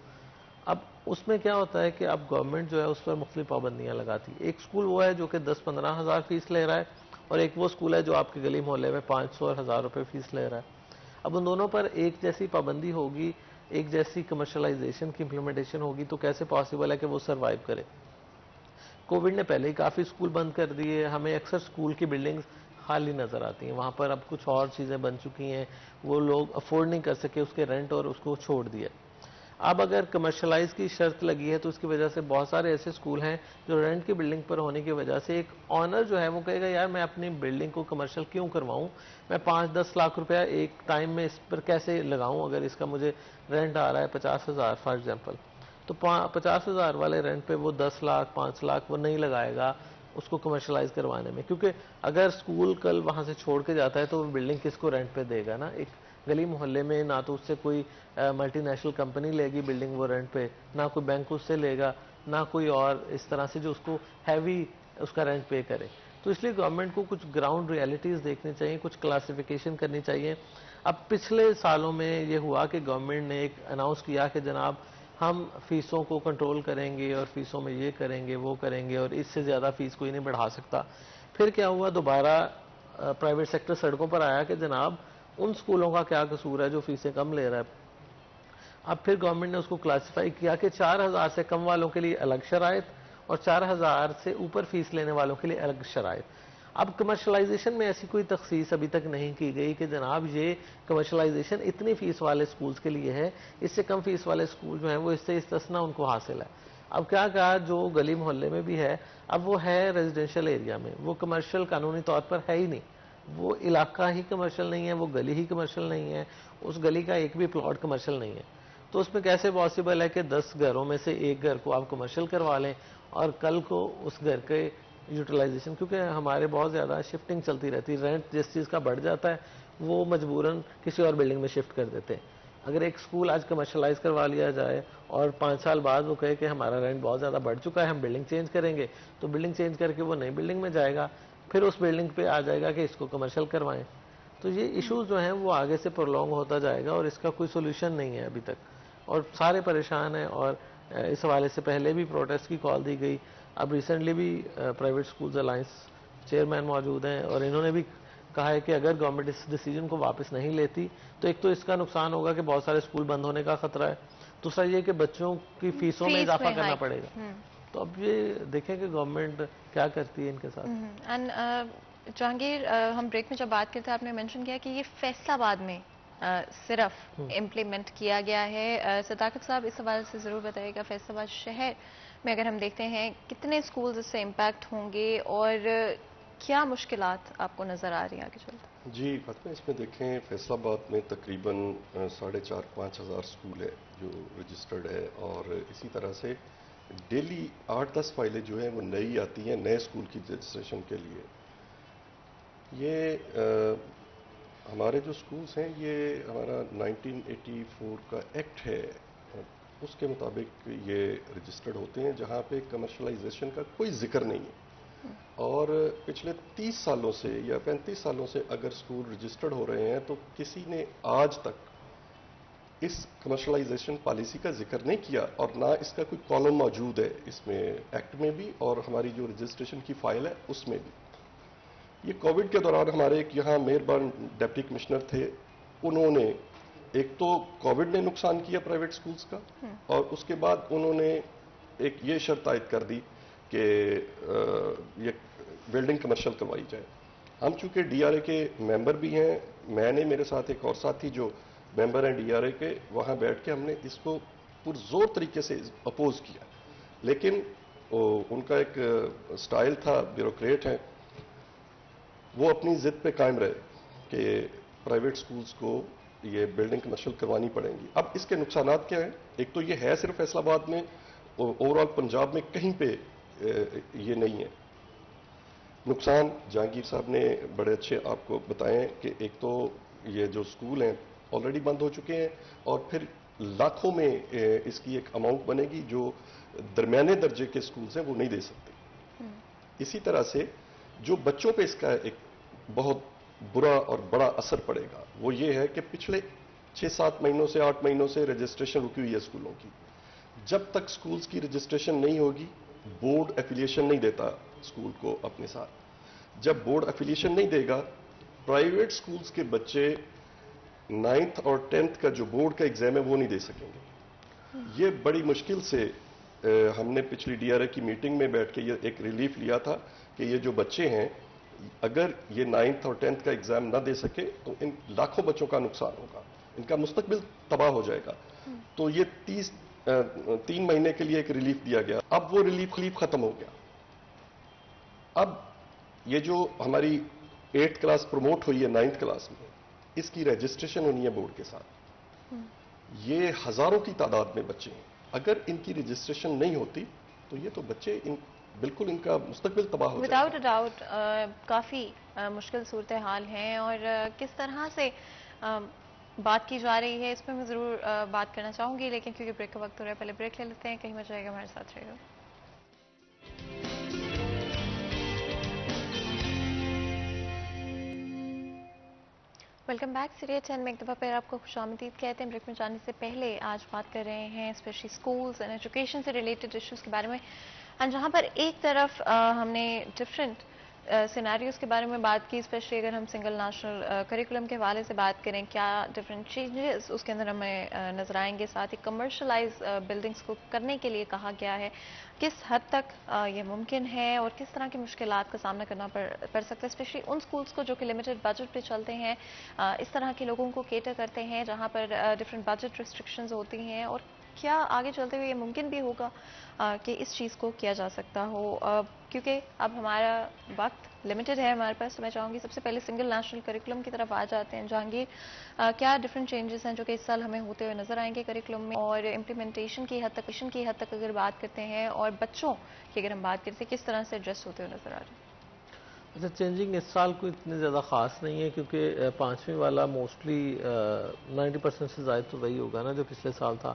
اب اس میں کیا ہوتا ہے کہ اب گورنمنٹ جو ہے اس پر مختلف پابندیاں لگاتی ہے. ایک اسکول وہ ہے جو کہ 10-15 ہزار فیس لے رہا ہے, اور ایک وہ اسکول ہے جو آپ کے گلی محلے میں 500 اور 1000 روپے فیس لے رہا ہے. اب ان دونوں پر ایک جیسی پابندی ہوگی, ایک جیسی کمرشلائزیشن کی امپلیمنٹیشن ہوگی, تو کیسے پاسبل ہے کہ وہ سروائیو کرے. کووڈ نے پہلے ہی کافی اسکول بند کر دیے, ہمیں اکثر اسکول کی بلڈنگز خالی نظر آتی ہیں, وہاں پر اب کچھ اور چیزیں بن چکی ہیں, وہ لوگ افورڈ نہیں کر سکے اس کے رینٹ اور اس کو چھوڑ دیا. اب اگر کمرشلائز کی شرط لگی ہے تو اس کی وجہ سے بہت سارے ایسے اسکول ہیں جو رینٹ کی بلڈنگ پر ہونے کی وجہ سے ایک آنر جو ہے وہ کہے گا یار میں اپنی بلڈنگ کو کمرشل کیوں کرواؤں, میں 5-10 لاکھ روپیہ ایک ٹائم میں اس پر کیسے لگاؤں, اگر اس کا مجھے رینٹ آ رہا ہے 50,000 فار ایگزامپل, تو 50,000 والے رینٹ پہ وہ 10 لاکھ 5 لاکھ وہ نہیں لگائے گا اس کو کمرشلائز کروانے میں. کیونکہ اگر اسکول کل وہاں سے چھوڑ کے جاتا ہے تو وہ بلڈنگ کس کو رینٹ پہ دے گا نا. ایک گلی محلے میں نہ تو اس سے کوئی ملٹی نیشنل کمپنی لے گی بلڈنگ وہ رینٹ پہ, نہ کوئی بینک اس سے لے گا, نہ کوئی اور اس طرح سے جو اس کو ہیوی اس کا رینٹ پے کرے. تو اس لیے گورنمنٹ کو کچھ گراؤنڈ ریالٹیز دیکھنی چاہیے, کچھ کلاسیفیکیشن کرنی چاہیے. اب پچھلے سالوں میں یہ ہوا کہ گورنمنٹ نے ایک اناؤنس کیا کہ جناب ہم فیسوں کو کنٹرول کریں گے اور فیسوں میں یہ کریں گے وہ کریں گے اور اس سے زیادہ فیس کوئی نہیں بڑھا سکتا. پھر کیا ہوا, دوبارہ پرائیویٹ سیکٹر سڑکوں پر آیا کہ جناب ان سکولوں کا کیا قصور ہے جو فیسیں کم لے رہا ہے. اب پھر گورنمنٹ نے اس کو کلاسیفائی کیا کہ 4,000 سے کم والوں کے لیے الگ شرائط اور 4,000 سے اوپر فیس لینے والوں کے لیے الگ شرائط. اب کمرشلائزیشن میں ایسی کوئی تخصیص ابھی تک نہیں کی گئی کہ جناب یہ کمرشلائزیشن اتنی فیس والے سکولز کے لیے ہے, اس سے کم فیس والے سکول جو ہیں وہ اس سے استثنا ان کو حاصل ہے. اب کیا کہا, جو گلی محلے میں بھی ہے اب وہ ہے ریزیڈینشیل ایریا میں, وہ کمرشل قانونی طور پر ہے ہی نہیں, وہ علاقہ ہی کمرشل نہیں ہے, وہ گلی ہی کمرشل نہیں ہے, اس گلی کا ایک بھی پلاٹ کمرشل نہیں ہے. تو اس میں کیسے پاسبل ہے کہ 10 گھروں میں سے ایک گھر کو آپ کمرشل کروا لیں اور کل کو اس گھر کے یوٹیلائزیشن, کیونکہ ہمارے بہت زیادہ شفٹنگ چلتی رہتی ہے, رینٹ جس چیز کا بڑھ جاتا ہے وہ مجبوراً کسی اور بلڈنگ میں شفٹ کر دیتے ہیں. اگر ایک اسکول آج کمرشلائز کروا لیا جائے اور 5 سال بعد وہ کہے کہ ہمارا رینٹ بہت زیادہ بڑھ چکا ہے, ہم بلڈنگ چینج کریں گے, تو بلڈنگ چینج کر کے وہ نئی بلڈنگ میں جائے گا, پھر اس بلڈنگ پہ آ جائے گا کہ اس کو کمرشل کروائیں. تو یہ ایشوز جو ہیں وہ آگے سے پرولونگ ہوتا جائے گا اور اس کا کوئی سولوشن نہیں ہے ابھی تک, اور سارے پریشان ہیں. اور اس حوالے سے پہلے بھی پروٹیسٹ کی کال دی گئی, اب ریسنٹلی بھی پرائیویٹ اسکولز الائنس چیئرمین موجود ہیں اور انہوں نے بھی کہا ہے کہ اگر گورنمنٹ اس ڈیسیجن کو واپس نہیں لیتی تو ایک تو اس کا نقصان ہوگا کہ بہت سارے اسکول بند ہونے کا خطرہ ہے, دوسرا یہ کہ بچوں کی فیسوں میں اضافہ کرنا پڑے گا. تو اب یہ دیکھیں کہ گورنمنٹ کیا کرتی ہے ان کے ساتھ. جہانگیر, ہم بریک میں جب بات کرتے ہیں آپ نے مینشن کیا کہ یہ فیصل آباد میں صرف امپلیمنٹ کیا گیا ہے. صداقت صاحب اس حوالے سے ضرور بتائیے گا, فیصل آباد شہر میں اگر ہم دیکھتے ہیں کتنے اسکولز اس سے امپیکٹ ہوں گے اور کیا مشکلات آپ کو نظر آ رہی ہیں آگے چلتے؟ جی فاطمہ, اس میں دیکھیں فیصل آباد میں تقریباً 4,500-5,000 اسکول ہے جو رجسٹرڈ ہے, اور اسی طرح سے ڈیلی 8-10 فائلیں جو ہیں وہ نئی آتی ہیں نئے اسکول کی رجسٹریشن کے لیے. یہ ہمارے جو اسکولس ہیں یہ ہمارا 1984 کا ایکٹ ہے, اس کے مطابق یہ رجسٹرڈ ہوتے ہیں جہاں پہ کمرشلائزیشن کا کوئی ذکر نہیں ہے. اور پچھلے 30 سالوں سے یا 35 سالوں سے اگر اسکول رجسٹرڈ ہو رہے ہیں تو کسی نے آج تک اس کمرشلائزیشن پالیسی کا ذکر نہیں کیا, اور نہ اس کا کوئی کالم موجود ہے اس میں ایکٹ میں بھی اور ہماری جو رجسٹریشن کی فائل ہے اس میں بھی. یہ کووڈ کے دوران ہمارے ایک یہاں مہربان ڈپٹی کمشنر تھے, انہوں نے ایک تو کووڈ نے نقصان کیا پرائیویٹ سکولز کا, اور اس کے بعد انہوں نے ایک یہ شرط عائد کر دی کہ یہ بلڈنگ کمرشل کروائی جائے. ہم چونکہ ڈی آر اے کے ممبر بھی ہیں, میں نے میرے ساتھ ایک اور ساتھی جو ممبر ہیں ڈی آر اے کے, وہاں بیٹھ کے ہم نے اس کو پرزور طریقے سے اپوز کیا, لیکن ان کا ایک سٹائل تھا, بیوروکریٹ ہیں, وہ اپنی ضد پہ قائم رہے کہ پرائیویٹ سکولز کو یہ بلڈنگ کمرشل کروانی پڑیں گی. اب اس کے نقصانات کیا ہیں؟ ایک تو یہ ہے صرف فیصل آباد میں, اوور آل پنجاب میں کہیں پہ یہ نہیں ہے. نقصان جہانگیر صاحب نے بڑے اچھے آپ کو بتائیں کہ ایک تو یہ جو سکول ہیں آلریڈی بند ہو چکے ہیں, اور پھر لاکھوں میں اس کی ایک اماؤنٹ بنے گی جو درمیانے درجے کے سکولز ہیں وہ نہیں دے سکتے. اسی طرح سے جو بچوں پہ اس کا ایک بہت برا اور بڑا اثر پڑے گا وہ یہ ہے کہ پچھلے 6-7 مہینوں سے 8 مہینوں سے رجسٹریشن رکی ہوئی ہے اسکولوں کی. جب تک سکولز کی رجسٹریشن نہیں ہوگی بورڈ ایفیلیشن نہیں دیتا اسکول کو اپنے ساتھ. جب بورڈ ایفیلیشن نہیں دے گا, پرائیویٹ سکولز کے بچے 9th اور 10th کا جو بورڈ کا ایگزام ہے وہ نہیں دے سکیں گے. یہ بڑی مشکل سے ہم نے پچھلی ڈی آر اے کی میٹنگ میں بیٹھ کے یہ ایک ریلیف لیا تھا کہ یہ جو بچے ہیں اگر یہ 9th اور 10th کا ایگزام نہ دے سکے تو ان لاکھوں بچوں کا نقصان ہوگا, ان کا مستقبل تباہ ہو جائے گا. تو یہ 3 مہینے کے لیے ایک ریلیف دیا گیا. اب وہ ریلیف ختم ہو گیا. اب یہ جو ہماری 8th کلاس پروموٹ ہوئی ہے 9th کلاس میں, اس کی رجسٹریشن ہونی ہے بورڈ کے ساتھ. یہ ہزاروں کی تعداد میں بچے ہیں, اگر ان کی رجسٹریشن نہیں ہوتی تو یہ تو بچے بالکل ان کا مستقبل تباہ ہو جائے گا. وداؤٹ اے ڈاؤٹ کافی مشکل صورتحال ہیں, اور کس طرح سے بات کی جا رہی ہے اس پہ میں ضرور بات کرنا چاہوں گی, لیکن کیونکہ بریک کا وقت ہو رہا ہے پہلے بریک لے لیتے ہیں. کہیں مت جائے گا, ہمارے ساتھ رہے گا. Welcome back. سیریل 10 میں ایک دفعہ پھر آپ کو خوش آمدید کہتے ہیں. بریک میں جانے سے پہلے آج بات کر رہے ہیں اسپیشلی اسکولز اینڈ ایجوکیشن سے ریلیٹڈ ایشوز کے بارے میں, جہاں پر ایک طرف ہم نے ڈفرینٹ سیناریوز کے بارے میں بات کی, اسپیشلی اگر ہم سنگل نیشنل کریکولم کے حوالے سے بات کریں کیا ڈفرینٹ چینجز اس کے اندر ہمیں نظر آئیں گے. ساتھ ہی کمرشلائز بلڈنگس کو کرنے کے لیے کہا گیا ہے, کس حد تک یہ ممکن ہے اور کس طرح کی مشکلات کا سامنا کرنا پڑ سکتا ہے, اسپیشلی ان سکولز کو جو کہ لمیٹڈ بجٹ پہ چلتے ہیں, اس طرح کے لوگوں کو کیٹر کرتے ہیں جہاں پر ڈفرینٹ بجٹ ریسٹرکشنز ہوتی ہیں, اور کیا آگے چلتے ہوئے یہ ممکن بھی ہوگا کہ اس چیز کو کیا جا سکتا ہو. کیونکہ اب ہمارا وقت لمیٹڈ ہے ہمارے پاس, تو میں چاہوں گی سب سے پہلے سنگل نیشنل کریکولم کی طرف آ جاتے ہیں. جہانگیر, کیا ڈفرینٹ چینجز ہیں جو کہ اس سال ہمیں ہوتے ہوئے نظر آئیں گے کریکولم میں, اور امپلیمنٹیشن کی حد تک اگر بات کرتے ہیں, اور بچوں کی اگر ہم بات کرتے ہیں کس طرح سے ایڈریس ہوتے ہوئے نظر آ رہے ہیں؟ اچھا, چینجنگ اس سال کوئی اتنی زیادہ خاص نہیں ہے کیونکہ 5ویں والا موسٹلی 90% سے زائد تو وہی ہوگا نا جو پچھلے سال تھا.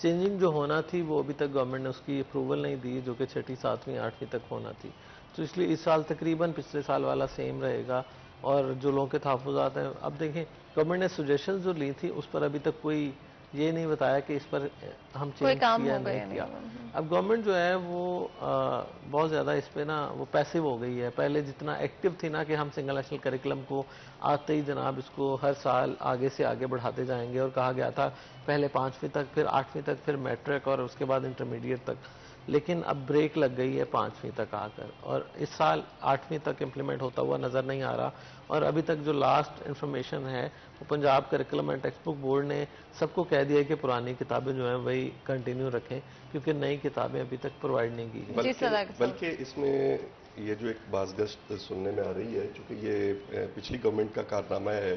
چینجنگ جو ہونا تھی وہ ابھی تک گورنمنٹ نے اس کی اپروول نہیں دی جو کہ 6ٹھی 7ویں 8ویں تک ہونا تھی, تو اس لیے اس سال تقریباً پچھلے سال والا سیم رہے گا. اور جو لوگوں کے تحفظات ہیں, اب دیکھیں گورنمنٹ نے سجیشنز جو لی تھی اس پر ابھی تک کوئی یہ نہیں بتایا کہ اس پر ہم چینج کیا نہیں کیا. اب گورنمنٹ جو ہے وہ بہت زیادہ اس پہ نا وہ پیسو ہو گئی ہے. پہلے جتنا ایکٹیو تھی نا کہ ہم سنگل نیشنل کریکولم کو آتے ہی جناب اس کو ہر سال آگے سے آگے بڑھاتے جائیں گے, اور کہا گیا تھا پہلے 5ویں تک, پھر 8ویں تک, پھر میٹرک, اور اس کے بعد انٹرمیڈیٹ تک. لیکن اب بریک لگ گئی ہے 5ویں تک آ کر, اور اس سال 8ویں تک امپلیمنٹ ہوتا ہوا نظر نہیں آ رہا. اور ابھی تک جو لاسٹ انفارمیشن ہے وہ Punjab curriculum and text book board نے سب کو کہہ دیا ہے کہ پرانی کتابیں جو ہیں وہی کنٹینیو رکھیں, کیونکہ نئی کتابیں ابھی تک پرووائڈ نہیں کی گئی. بلکہ اس میں یہ جو ایک بازگشت سننے میں آ رہی ہے, چونکہ یہ پچھلی گورنمنٹ کا کارنامہ ہے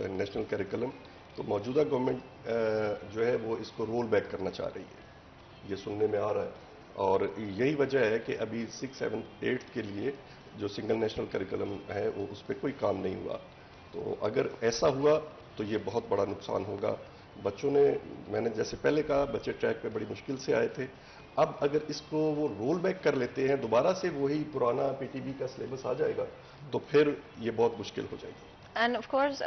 نیشنل کریکولم, تو موجودہ گورنمنٹ جو ہے وہ اس کو رول بیک کرنا چاہ رہی ہے, یہ سننے میں آ رہا ہے. اور یہی وجہ ہے کہ ابھی 6, 7, 8 کے لیے جو سنگل نیشنل کریکولم ہے وہ اس پہ کوئی کام نہیں ہوا. تو اگر ایسا ہوا تو یہ بہت بڑا نقصان ہوگا. بچوں نے, میں نے جیسے پہلے کہا, بچے ٹریک پہ بڑی مشکل سے آئے تھے. اب اگر اس کو وہ رول بیک کر لیتے ہیں, دوبارہ سے وہی پرانا پی ٹی بی کا سلیبس آ جائے گا, تو پھر یہ بہت مشکل ہو جائے گی. اینڈ آف کورس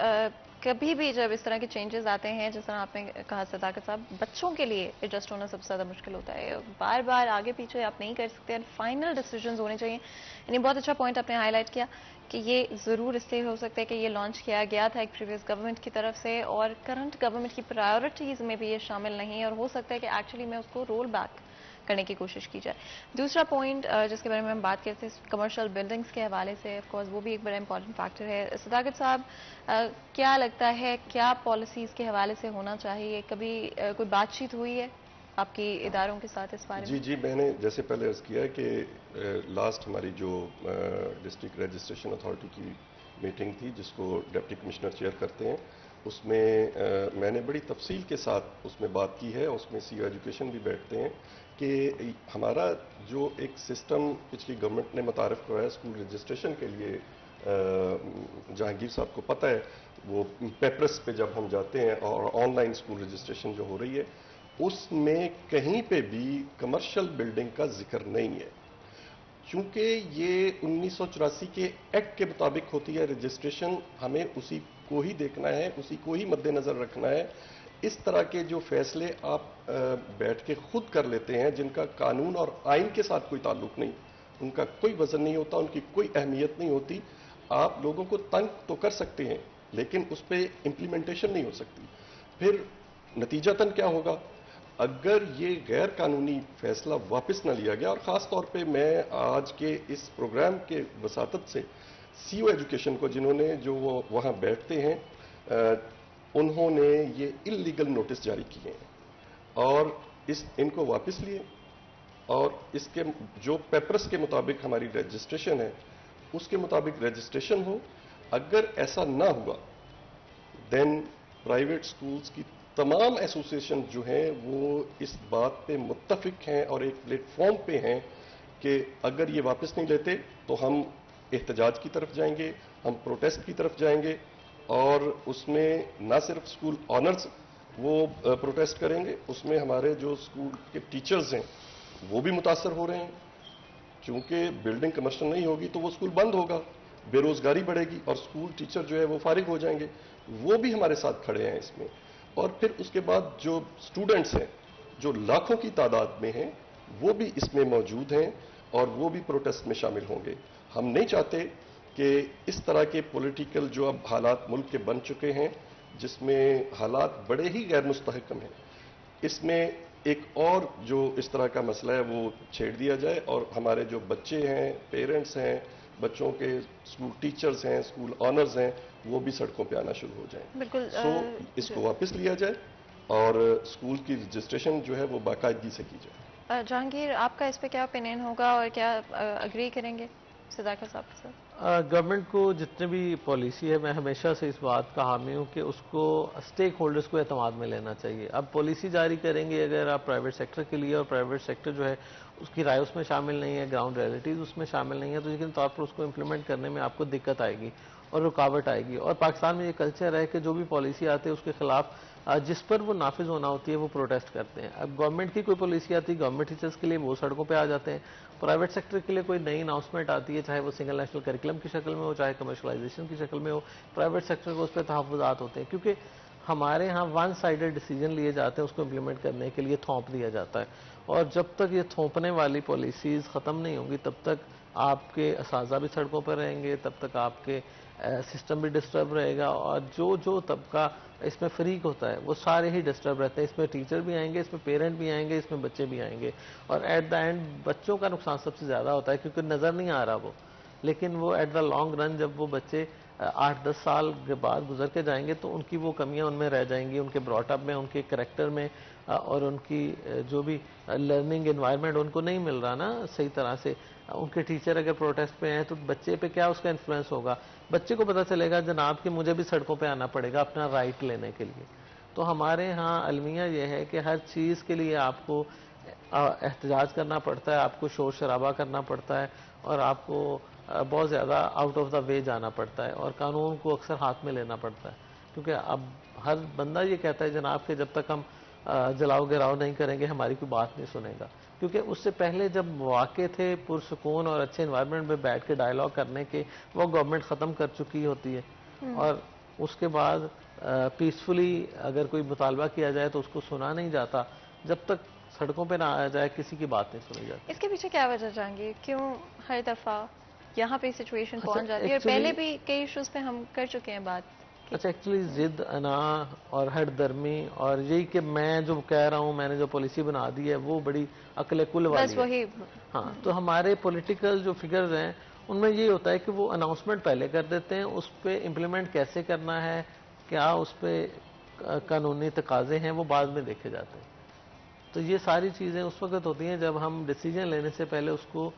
کبھی بھی جب اس طرح کے چینجز آتے ہیں, جس طرح آپ نے کہا صداقت صاحب, بچوں کے لیے ایڈجسٹ ہونا سب سے زیادہ مشکل ہوتا ہے. بار بار آگے پیچھے آپ نہیں کر سکتے, اینڈ فائنل ڈیسیجنز ہونے چاہیے. یعنی بہت اچھا پوائنٹ آپ نے ہائی لائٹ کیا کہ یہ ضرور اس لیے ہو سکتا ہے کہ یہ لانچ کیا گیا تھا ایک پریویس گورنمنٹ کی طرف سے, اور کرنٹ گورنمنٹ کی پرائیورٹیز میں بھی یہ شامل نہیں, اور ہو سکتا ہے کہ ایکچولی میں اس کو رول بیک کرنے کی کوشش کی جائے. دوسرا پوائنٹ جس کے بارے میں ہم بات کرتے ہیں کمرشل بلڈنگز کے حوالے سے, آف کورس وہ بھی ایک بڑا امپورٹنٹ فیکٹر ہے. صداقت صاحب, کیا لگتا ہے کیا پالیسیز کے حوالے سے ہونا چاہیے؟ کبھی کوئی بات چیت ہوئی ہے آپ کی اداروں کے ساتھ اس بارے میں؟ جی, میں نے جیسے پہلے عرض کیا کہ لاسٹ ہماری جو ڈسٹرکٹ رجسٹریشن اتھارٹی کی میٹنگ تھی, جس کو ڈپٹی کمشنر چیئر کرتے ہیں, اس میں میں نے بڑی تفصیل کے ساتھ اس میں بات کی ہے. اس میں سی او ایجوکیشن بھی بیٹھتے ہیں کہ ہمارا جو ایک سسٹم پچھلی گورنمنٹ نے متعارف کروایا اسکول رجسٹریشن کے لیے, جہانگیر صاحب کو پتہ ہے, وہ پیپرس پہ جب ہم جاتے ہیں اور آن لائن اسکول رجسٹریشن جو ہو رہی ہے, اس میں کہیں پہ بھی کمرشل بلڈنگ کا ذکر نہیں ہے. چونکہ یہ 1984 کے ایکٹ کے مطابق ہوتی ہے رجسٹریشن, ہمیں اسی کو ہی دیکھنا ہے, اسی کو ہی مد نظر رکھنا ہے. اس طرح کے جو فیصلے آپ بیٹھ کے خود کر لیتے ہیں, جن کا قانون اور آئین کے ساتھ کوئی تعلق نہیں, ان کا کوئی وزن نہیں ہوتا, ان کی کوئی اہمیت نہیں ہوتی. آپ لوگوں کو تنگ تو کر سکتے ہیں, لیکن اس پہ امپلیمنٹیشن نہیں ہو سکتی. پھر نتیجتاً کیا ہوگا اگر یہ غیر قانونی فیصلہ واپس نہ لیا گیا؟ اور خاص طور پہ میں آج کے اس پروگرام کے وساطت سے سی او ایجوکیشن کو, جنہوں نے جو وہ وہاں بیٹھتے ہیں, انہوں نے یہ اللیگل نوٹس جاری کیے ہیں اور ان کو واپس لیے, اور اس کے جو پیپرس کے مطابق ہماری رجسٹریشن ہے اس کے مطابق رجسٹریشن ہو. اگر ایسا نہ ہوا دین پرائیویٹ سکولز کی تمام ایسوسیشن جو ہیں وہ اس بات پہ متفق ہیں اور ایک پلیٹ فارم پہ ہیں کہ اگر یہ واپس نہیں لیتے تو ہم احتجاج کی طرف جائیں گے, ہم پروٹیسٹ کی طرف جائیں گے. اور اس میں نہ صرف اسکول آنرز وہ پروٹیسٹ کریں گے, اس میں ہمارے جو اسکول کے ٹیچرز ہیں وہ بھی متاثر ہو رہے ہیں. چونکہ بلڈنگ کمرشل نہیں ہوگی تو وہ اسکول بند ہوگا, بے روزگاری بڑھے گی, اور اسکول ٹیچر جو ہے وہ فارغ ہو جائیں گے. وہ بھی ہمارے ساتھ کھڑے ہیں اس میں. اور پھر اس کے بعد جو اسٹوڈنٹس ہیں جو لاکھوں کی تعداد میں ہیں, وہ بھی اس میں موجود ہیں اور وہ بھی پروٹیسٹ میں شامل ہوں گے. ہم نہیں چاہتے کہ اس طرح کے پولیٹیکل جو اب حالات ملک کے بن چکے ہیں, جس میں حالات بڑے ہی غیر مستحکم ہیں, اس میں ایک اور جو اس طرح کا مسئلہ ہے وہ چھیڑ دیا جائے, اور ہمارے جو بچے ہیں, پیرنٹس ہیں, بچوں کے اسکول ٹیچرز ہیں, اسکول آنرز ہیں, وہ بھی سڑکوں پہ آنا شروع ہو جائیں. بالکل. اس کو واپس لیا جائے اور اسکول کی رجسٹریشن جو ہے وہ باقاعدگی سے کی جائے. جہانگیر, آپ کا اس پہ کیا اوپینین ہوگا اور کیا اگری کریں گے صداقت صاحب کے ساتھ؟ گورنمنٹ کو جتنے بھی پالیسی ہے, میں ہمیشہ سے اس بات کا حامی ہوں کہ اس کو اسٹیک ہولڈرز کو اعتماد میں لینا چاہیے. اب پالیسی جاری کریں گے اگر آپ پرائیویٹ سیکٹر کے لیے, اور پرائیویٹ سیکٹر جو ہے اس کی رائے اس میں شامل نہیں ہے, گراؤنڈ ریئلٹیز اس میں شامل نہیں ہے, تو یقینی طور پر اس کو امپلیمنٹ کرنے میں آپ کو دقت آئے گی اور رکاوٹ آئے گی. اور پاکستان میں یہ کلچر ہے کہ جو بھی پالیسی آتی ہے اس کے خلاف جس پر وہ نافذ ہونا ہوتی ہے وہ پروٹیسٹ کرتے ہیں. اب گورنمنٹ کی کوئی پالیسی آتی ہے گورنمنٹ ٹیچرز کے لیے, وہ سڑکوں پہ آ جاتے ہیں. پرائیویٹ سیکٹر کے لیے کوئی نئی اناؤنسمنٹ آتی ہے, چاہے وہ سنگل نیشنل کریکولم کی شکل میں ہو, چاہے کمرشلائزیشن کی شکل میں ہو, پرائیویٹ سیکٹر کو اس پہ تحفظات ہوتے ہیں. کیونکہ ہمارے ہاں ون سائیڈڈ ڈیسیجن لیے جاتے ہیں, اس کو امپلیمنٹ کرنے کے لیے تھوپ دیا جاتا ہے. اور جب تک یہ تھوپنے والی پالیسیز ختم نہیں ہوں گی تب تک آپ کے اساتذہ بھی سڑکوں پر رہیں گے, تب تک آپ کے سسٹم بھی ڈسٹرب رہے گا، اور جو طبقہ اس میں فریق ہوتا ہے وہ سارے ہی ڈسٹرب رہتے ہیں. اس میں ٹیچر بھی آئیں گے، اس میں پیرنٹ بھی آئیں گے، اس میں بچے بھی آئیں گے، اور ایٹ دا اینڈ بچوں کا نقصان سب سے زیادہ ہوتا ہے کیونکہ نظر نہیں آ رہا وہ، لیکن وہ ایٹ دا لانگ رن جب وہ بچے 8-10 سال کے بعد گزر کے جائیں گے تو ان کی وہ کمیاں ان میں رہ جائیں گی، ان کے براٹ اپ میں، ان کے کریکٹر میں، اور ان کی جو بھی لرننگ انوائرمنٹ ان کو نہیں مل رہا نا صحیح طرح سے. ان کے ٹیچر اگر پروٹیسٹ پہ ہیں تو بچے پہ کیا اس کا انفلوئنس ہوگا؟ بچے کو پتہ چلے گا جناب کہ مجھے بھی سڑکوں پہ آنا پڑے گا اپنا رائٹ لینے کے لیے. تو ہمارے ہاں المیہ یہ ہے کہ ہر چیز کے لیے آپ کو احتجاج کرنا پڑتا ہے، آپ کو شور شرابہ کرنا پڑتا ہے، اور آپ کو بہت زیادہ آؤٹ آف دا وے جانا پڑتا ہے، اور قانون کو اکثر ہاتھ میں لینا پڑتا ہے. کیونکہ اب ہر بندہ یہ کہتا ہے جناب کہ جب تک ہم جلاؤ گراؤ نہیں کریں گے ہماری کوئی بات نہیں سنے گا. کیونکہ اس سے پہلے جب مواقع تھے پرسکون اور اچھے انوائرمنٹ میں بیٹھ کے ڈائیلاگ کرنے کے، وہ گورنمنٹ ختم کر چکی ہوتی ہے، اور اس کے بعد پیسفلی اگر کوئی مطالبہ کیا جائے تو اس کو سنا نہیں جاتا جب تک سڑکوں پہ نہ آیا جائے، کسی کی بات نہیں سنی جاتی. اس کے پیچھے کیا وجہ جانگی؟ کیوں ہر دفعہ یہاں پہ سچویشن پہنچ جاتی ہے؟ اور پہلے بھی کئی ایشوز پہ ہم کر چکے ہیں بات. اچھا، ایکچولی ضد، انا اور ہٹ درمی، اور یہی کہ میں جو کہہ رہا ہوں، میں نے جو پالیسی بنا دی ہے وہ بڑی عقل کل والی ہے. ہاں، تو ہمارے پولیٹیکل جو فگرز ہیں ان میں یہ ہوتا ہے کہ وہ اناؤنسمنٹ پہلے کر دیتے ہیں، اس پہ امپلیمنٹ کیسے کرنا ہے، کیا اس پہ قانونی تقاضے ہیں، وہ بعد میں دیکھے جاتے ہیں. تو یہ ساری چیزیں اس وقت ہوتی ہیں جب ہم ڈیسیجن لینے سے پہلے اس کو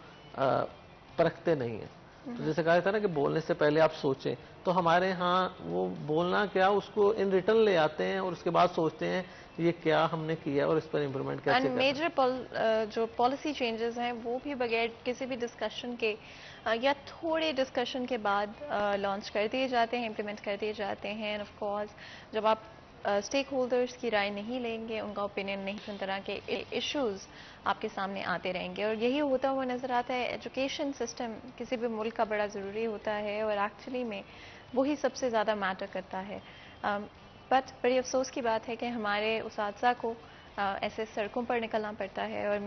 پرکھتے نہیں ہیں. تو جیسے کہا تھا نا کہ بولنے سے پہلے آپ سوچیں، تو ہمارے ہاں وہ بولنا کیا، اس کو ان ریٹرن لے آتے ہیں اور اس کے بعد سوچتے ہیں یہ کیا ہم نے کیا اور اس پر امپلیمنٹ کیسے کرنا. میجر جو پالیسی چینجز ہیں وہ بھی بغیر کسی بھی ڈسکشن کے یا تھوڑے ڈسکشن کے بعد لانچ کر دیے جاتے ہیں، امپلیمنٹ کر دیے جاتے ہیں. اینڈ آف کورس جب آپ اسٹیک ہولڈرز کی رائے نہیں لیں گے، ان کا اوپینین نہیں، ان طرح کے ایشوز آپ کے سامنے آتے رہیں گے. اور یہی ہوتا ہوا نظر آتا ہے. ایجوکیشن سسٹم کسی بھی ملک کا بڑا ضروری ہوتا ہے، اور ایکچولی میں وہی سب سے زیادہ میٹر کرتا ہے. بٹ بڑی افسوس کی بات ہے کہ ہمارے اساتذہ کو ایسے سڑکوں پر نکلنا پڑتا ہے. اور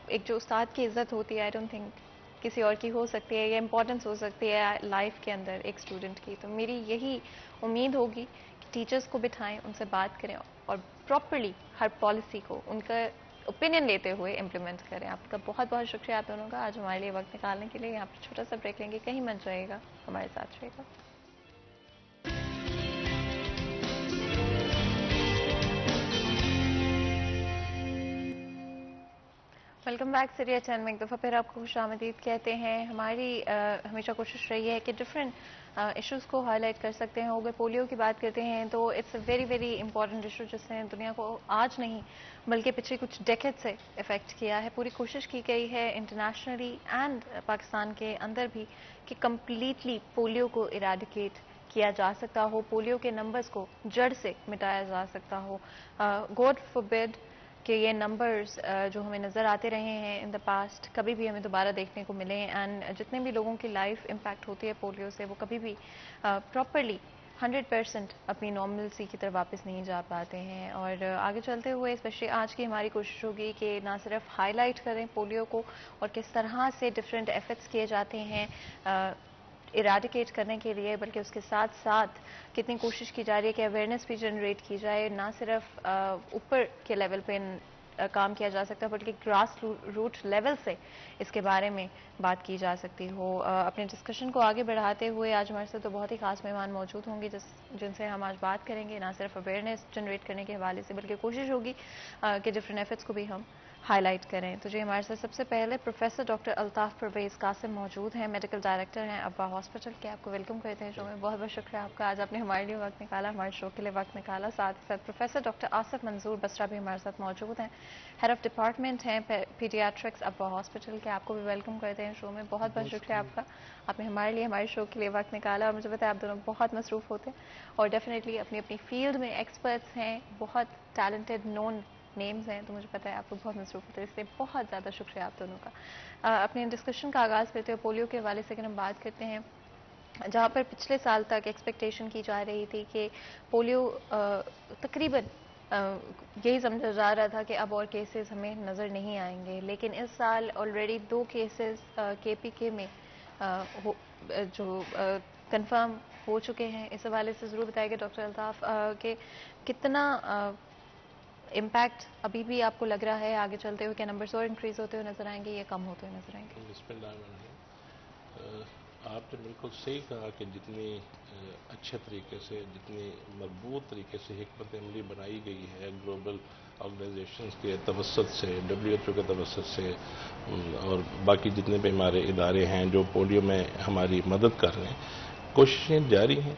ایک جو استاد کی عزت ہوتی ہے، آئی ڈونٹ تھنک کسی اور کی ہو سکتی ہے، یا امپورٹنس ہو سکتی ہے لائف کے اندر ایک اسٹوڈنٹ کی. تو میری یہی امید ہوگی کہ ٹیچرز کو بٹھائیں، ان سے بات کریں، اور پراپرلی ہر پالیسی کو ان کا اوپینین لیتے ہوئے امپلیمنٹ کریں. آپ کا بہت بہت شکریہ آپ دونوں کا آج ہمارے لیے وقت نکالنے کے لیے. یہاں پر چھوٹا سا بریک لیں گے، کہیں مت جائے گا، ہمارے ساتھ رہے گا. Welcome back. سیریا 10 میں ایک دفعہ پھر آپ کو خوش آمدید کہتے ہیں. ہماری ہمیشہ کوشش رہی ہے کہ ڈفرینٹ ایشوز کو ہائی لائٹ کر سکتے ہیں. اگر پولیو کی بات کرتے ہیں تو it's a very very important issue جس نے دنیا کو آج نہیں بلکہ پچھلے کچھ ڈیکیڈ سے افیکٹ کیا ہے. پوری کوشش کی گئی ہے انٹرنیشنلی اینڈ پاکستان کے اندر بھی کہ کمپلیٹلی پولیو کو ایریڈیکیٹ کیا جا سکتا ہو، پولیو کے نمبرز کو جڑ سے مٹایا جا سکتا ہو. گاڈ فوربڈ کہ یہ نمبرز جو ہمیں نظر آتے رہے ہیں ان دا پاسٹ کبھی بھی ہمیں دوبارہ دیکھنے کو ملے. اینڈ جتنے بھی لوگوں کی لائف امپیکٹ ہوتی ہے پولیو سے، وہ کبھی بھی پراپرلی 100% اپنی نارملسی کی طرف واپس نہیں جا پاتے ہیں. اور آگے چلتے ہوئے اسپیشلی آج کی ہماری کوشش ہوگی کہ نہ صرف ہائی لائٹ کریں پولیو کو اور کس طرح سے ڈفرینٹ ایفرٹس کیے جاتے ہیں ایریڈیکیٹ کرنے کے لیے، بلکہ اس کے ساتھ ساتھ کتنی کوشش کی جا رہی ہے کہ اویئرنیس بھی جنریٹ کی جائے. نہ صرف اوپر کے لیول پہ کام کیا جا سکتا ہے بلکہ گراس روٹ لیول سے اس کے بارے میں بات کی جا سکتی ہو. اپنے ڈسکشن کو آگے بڑھاتے ہوئے آج ہمارے ساتھ تو بہت ہی خاص مہمان موجود ہوں گے جن سے ہم آج بات کریں گے، نہ صرف اویئرنیس جنریٹ کرنے کے حوالے سے بلکہ کوشش ہوگی کہ ڈفرینٹ ایفرٹس کو بھی ہم ہائی لائٹ کریں. تو جی ہمارے ساتھ سب سے پہلے پروفیسر ڈاکٹر الطاف پرویز قاسم موجود ہیں، میڈیکل ڈائریکٹر ہیں ابا ہاسپٹل کے. آپ کو ویلکم کرتے ہیں شو میں. بہت بہت شکریہ آپ کا، آج آپ نے ہمارے لیے وقت نکالا، ہمارے شو کے لیے وقت نکالا. ساتھ ہی ساتھ پروفیسر ڈاکٹر آصف منظور بسرا بھی ہمارے ساتھ موجود ہیں، ہیڈ آف ڈپارٹمنٹ ہیں پیڈیاٹرکس ابا ہاسپٹل کے. آپ کو بھی ویلکم کرتے ہیں شو میں. بہت بہت شکریہ آپ کا، آپ نے ہمارے لیے ہمارے شو کے لیے وقت نکالا. اور مجھے بتایا آپ دونوں بہت مصروف ہوتے ہیں اور ڈیفینیٹلی اپنی اپنی فیلڈ میں ایکسپرٹس ہیں، بہت ٹیلنٹڈ نون نیمز ہیں. تو مجھے پتا ہے آپ لوگ بہت مصروف ہوتے ہیں، اس لیے بہت زیادہ شکریہ آپ دونوں کا. اپنے ڈسکشن کا آغاز کرتے ہوئے پولیو کے حوالے سے اگر ہم بات کرتے ہیں، جہاں پر پچھلے سال تک ایکسپیکٹیشن کی جا رہی تھی کہ پولیو تقریباً یہی سمجھا جا رہا تھا کہ اب اور کیسز ہمیں نظر نہیں آئیں گے، لیکن اس سال آلریڈی 2 کیسز کے پی کے میں جو کنفرم ہو چکے ہیں، اس حوالے سے ضرور بتائیے گا ڈاکٹر الطاف کہ کتنا امپیکٹ ابھی بھی آپ کو لگ رہا ہے آگے چلتے ہوئے، کیا نمبرز اور انکریز ہوتے ہوئے نظر آئیں گے یا کم ہوتے ہوئے نظر آئیں گے؟ بسم اللہ الرحمن الرحیم۔ آپ نے بالکل صحیح کہا کہ جتنی اچھے طریقے سے، جتنی مربوط طریقے سے حکمت عملی بنائی گئی ہے گلوبل آرگنائزیشنز کے توسط سے، WHO کے توسط سے، اور باقی جتنے بھی ہمارے ادارے ہیں جو پولیو میں ہماری مدد کر رہے ہیں، کوششیں جاری ہیں،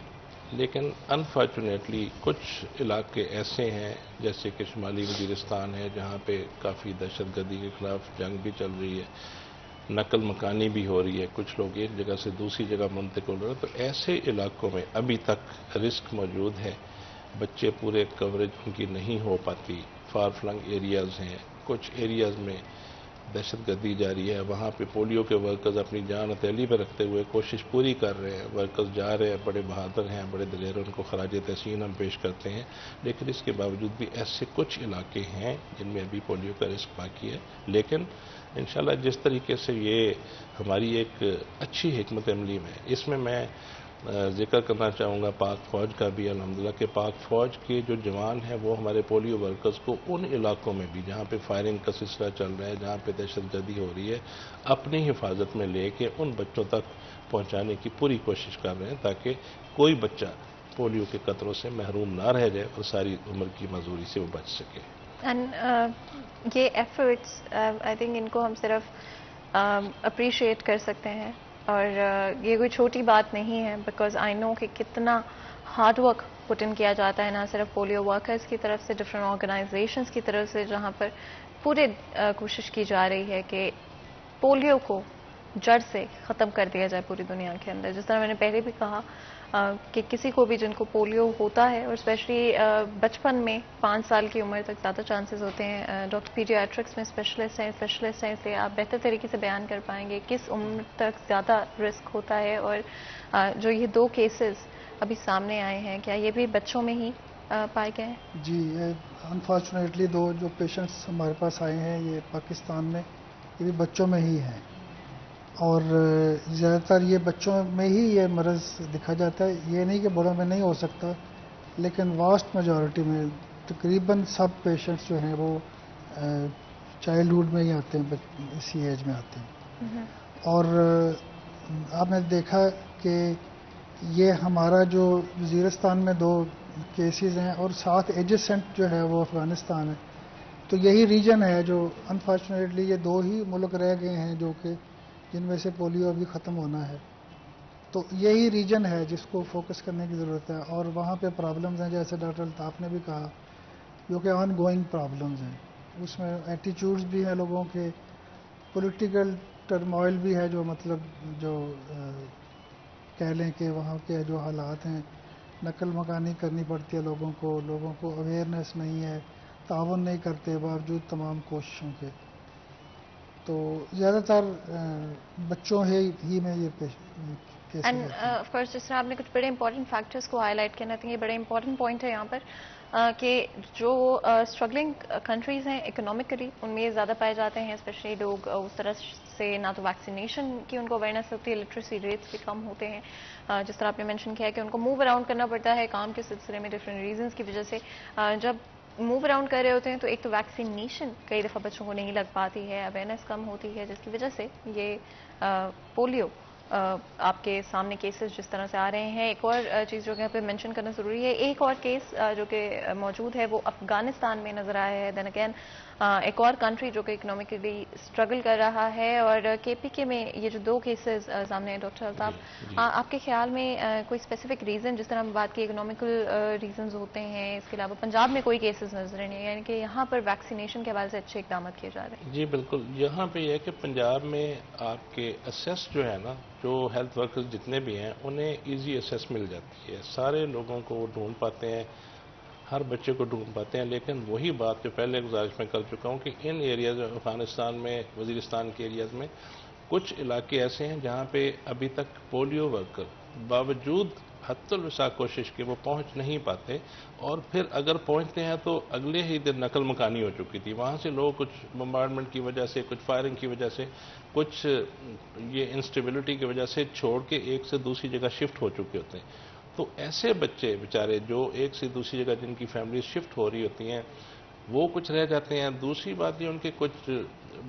لیکن انفارچونیٹلی کچھ علاقے ایسے ہیں جیسے کہ شمالی وزیرستان ہے جہاں پہ کافی دہشت گردی کے خلاف جنگ بھی چل رہی ہے، نقل مکانی بھی ہو رہی ہے، کچھ لوگ ایک جگہ سے دوسری جگہ منتقل ہو رہے ہیں، تو ایسے علاقوں میں ابھی تک رسک موجود ہے، بچے پورے کوریج ان کی نہیں ہو پاتی، فار فلنگ ایریاز ہیں، کچھ ایریاز میں دہشت گردی جاری ہے، وہاں پہ پولیو کے ورکرز اپنی جان ہتھیلی پہ رکھتے ہوئے کوشش پوری کر رہے ہیں، ورکرز جا رہے ہیں، بڑے بہادر ہیں، بڑے دلیر، ان کو خراج تحسین ہم پیش کرتے ہیں، لیکن اس کے باوجود بھی ایسے کچھ علاقے ہیں جن میں ابھی پولیو کا رسک باقی ہے، لیکن انشاءاللہ جس طریقے سے یہ ہماری ایک اچھی حکمت عملی میں، اس میں ذکر کرنا چاہوں گا پاک فوج کا بھی، الحمدللہ کہ پاک فوج کے جو جوان ہیں وہ ہمارے پولیو ورکرز کو ان علاقوں میں بھی جہاں پہ فائرنگ کا سلسلہ چل رہا ہے، جہاں پہ دہشت گردی ہو رہی ہے، اپنی حفاظت میں لے کے ان بچوں تک پہنچانے کی پوری کوشش کر رہے ہیں تاکہ کوئی بچہ پولیو کے قطروں سے محروم نہ رہ جائے اور ساری عمر کی معذوری سے وہ بچ سکے۔ یہ ایفرٹس آئی تھنک ان کو ہم صرف اپریشیٹ کر سکتے ہیں، اور یہ کوئی چھوٹی بات نہیں ہے، بیکاز آئی نو کہ کتنا ہارڈ ورک پٹ ان کیا جاتا ہے، نہ صرف پولیو ورکرز کی طرف سے، ڈفرینٹ آرگنائزیشنز کی طرف سے، جہاں پر پورے کوشش کی جا رہی ہے کہ پولیو کو جڑ سے ختم کر دیا جائے پوری دنیا کے اندر۔ جس طرح میں نے پہلے بھی کہا کہ کسی کو بھی جن کو پولیو ہوتا ہے، اور اسپیشلی بچپن میں 5 سال کی عمر تک زیادہ چانسز ہوتے ہیں، ڈاکٹر پیڈیاٹرکس میں اسپیشلسٹ ہیں، اس لیے آپ بہتر طریقے سے بیان کر پائیں گے کس عمر تک زیادہ رسک ہوتا ہے، اور جو یہ 2 کیسز ابھی سامنے آئے ہیں کیا یہ بھی بچوں میں ہی پائے گئے ہیں؟ جی، انفارچونیٹلی 2 جو پیشنٹس ہمارے پاس آئے ہیں یہ پاکستان میں، یہ بھی بچوں میں ہی ہیں، اور زیادہ تر یہ بچوں میں ہی یہ مرض دکھا جاتا ہے، یہ نہیں کہ بڑوں میں نہیں ہو سکتا، لیکن واسٹ میجورٹی میں تقریباً سب پیشنٹس جو ہیں وہ چائلڈہڈ میں ہی آتے ہیں، اسی ایج میں آتے ہیں۔ اور آپ نے دیکھا کہ یہ ہمارا جو وزیرستان میں 2 کیسز ہیں اور ساتھ ایجسنٹ جو ہے وہ افغانستان ہے، تو یہی ریجن ہے جو انفارچونیٹلی یہ 2 ہی ملک رہ گئے ہیں جو کہ جن میں سے پولیو ابھی ختم ہونا ہے، تو یہی ریجن ہے جس کو فوکس کرنے کی ضرورت ہے، اور وہاں پہ پرابلمز ہیں جیسے ڈاکٹر الطاف نے بھی کہا جو کہ آن گوئنگ پرابلمز ہیں، اس میں ایٹیچیوڈز بھی ہیں لوگوں کے، پولیٹیکل ٹرموائل بھی ہے، جو مطلب جو کہہ لیں کہ وہاں کے جو حالات ہیں، نقل مکانی کرنی پڑتی ہے لوگوں کو اویئرنیس نہیں ہے، تعاون نہیں کرتے باوجود تمام کوششوں کے، تو زیادہ تر بچوں ہی میں یہ کیسز اینڈ ہوتے ہیں۔ آف کورس جس طرح آپ نے کچھ بڑے امپورٹنٹ فیکٹرز کو ہائی لائٹ کرنا تھے، یہ بڑے امپورٹنٹ پوائنٹ ہے یہاں پر کہ جو اسٹرگلنگ کنٹریز ہیں اکنامکلی ان میں یہ زیادہ پائے جاتے ہیں، اسپیشلی لوگ اس طرح سے نہ تو ویکسینیشن کی ان کو اویئرنیس ہوتی ہے، لٹریسی ریٹس بھی کم ہوتے ہیں، جس طرح آپ نے مینشن کیا ہے کہ ان کو موو اراؤنڈ کرنا پڑتا ہے کام کے سلسلے میں ڈفرینٹ ریزنس کی وجہ سے، جب موو اراؤنڈ کر رہے ہوتے ہیں تو ایک تو ویکسینیشن کئی دفعہ بچوں کو نہیں لگ پاتی ہے، اویئرنیس کم ہوتی ہے، جس کی وجہ سے یہ پولیو آپ کے سامنے کیسز جس طرح سے آ رہے ہیں۔ ایک اور چیز جو کہ یہاں پہ مینشن کرنا ضروری ہے، ایک اور کیس جو کہ موجود ہے وہ افغانستان میں نظر آیا ہے، دین اگین ایک اور کنٹری جو کہ اکنامکلی اسٹرگل کر رہا ہے، اور کے پی کے میں یہ جو 2 کیسز سامنے ہیں ڈاکٹر الطاف، آپ کے خیال میں کوئی اسپیسیفک ریزن، جس طرح ہم بات کی اکنامیکل ریزنز ہوتے ہیں، اس کے علاوہ پنجاب میں کوئی کیسز نظر نہیں ہیں، یعنی کہ یہاں پر ویکسینیشن کے حوالے سے اچھے اقدامات کیے جا رہے ہیں؟ جی بالکل، یہاں پہ یہ ہے کہ پنجاب میں آپ کے اسیس جو ہے نا، جو ہیلتھ ورکرز جتنے بھی ہیں انہیں ایزی اسیس مل جاتی ہے، سارے لوگوں کو وہ ڈھونڈ پاتے ہیں، ہر بچے کو ڈھونڈ پاتے ہیں، لیکن وہی بات جو پہلے گزارش میں کر چکا ہوں کہ ان ایریاز افغانستان میں، وزیرستان کے ایریاز میں کچھ علاقے ایسے ہیں جہاں پہ ابھی تک پولیو ورکر باوجود حتّ کوشش کی وہ پہنچ نہیں پاتے، اور پھر اگر پہنچتے ہیں تو اگلے ہی دن نقل مکانی ہو چکی تھی. وہاں سے لوگ کچھ بمبارڈمنٹ کی وجہ سے، کچھ فائرنگ کی وجہ سے، کچھ یہ انسٹیبلٹی کی وجہ سے چھوڑ کے ایک سے دوسری جگہ شفٹ ہو چکے ہوتے ہیں. تو ایسے بچے بیچارے جو ایک سے دوسری جگہ جن کی فیملی شفٹ ہو رہی ہوتی ہیں، وہ کچھ رہ جاتے ہیں. دوسری بات یہ ان کے کچھ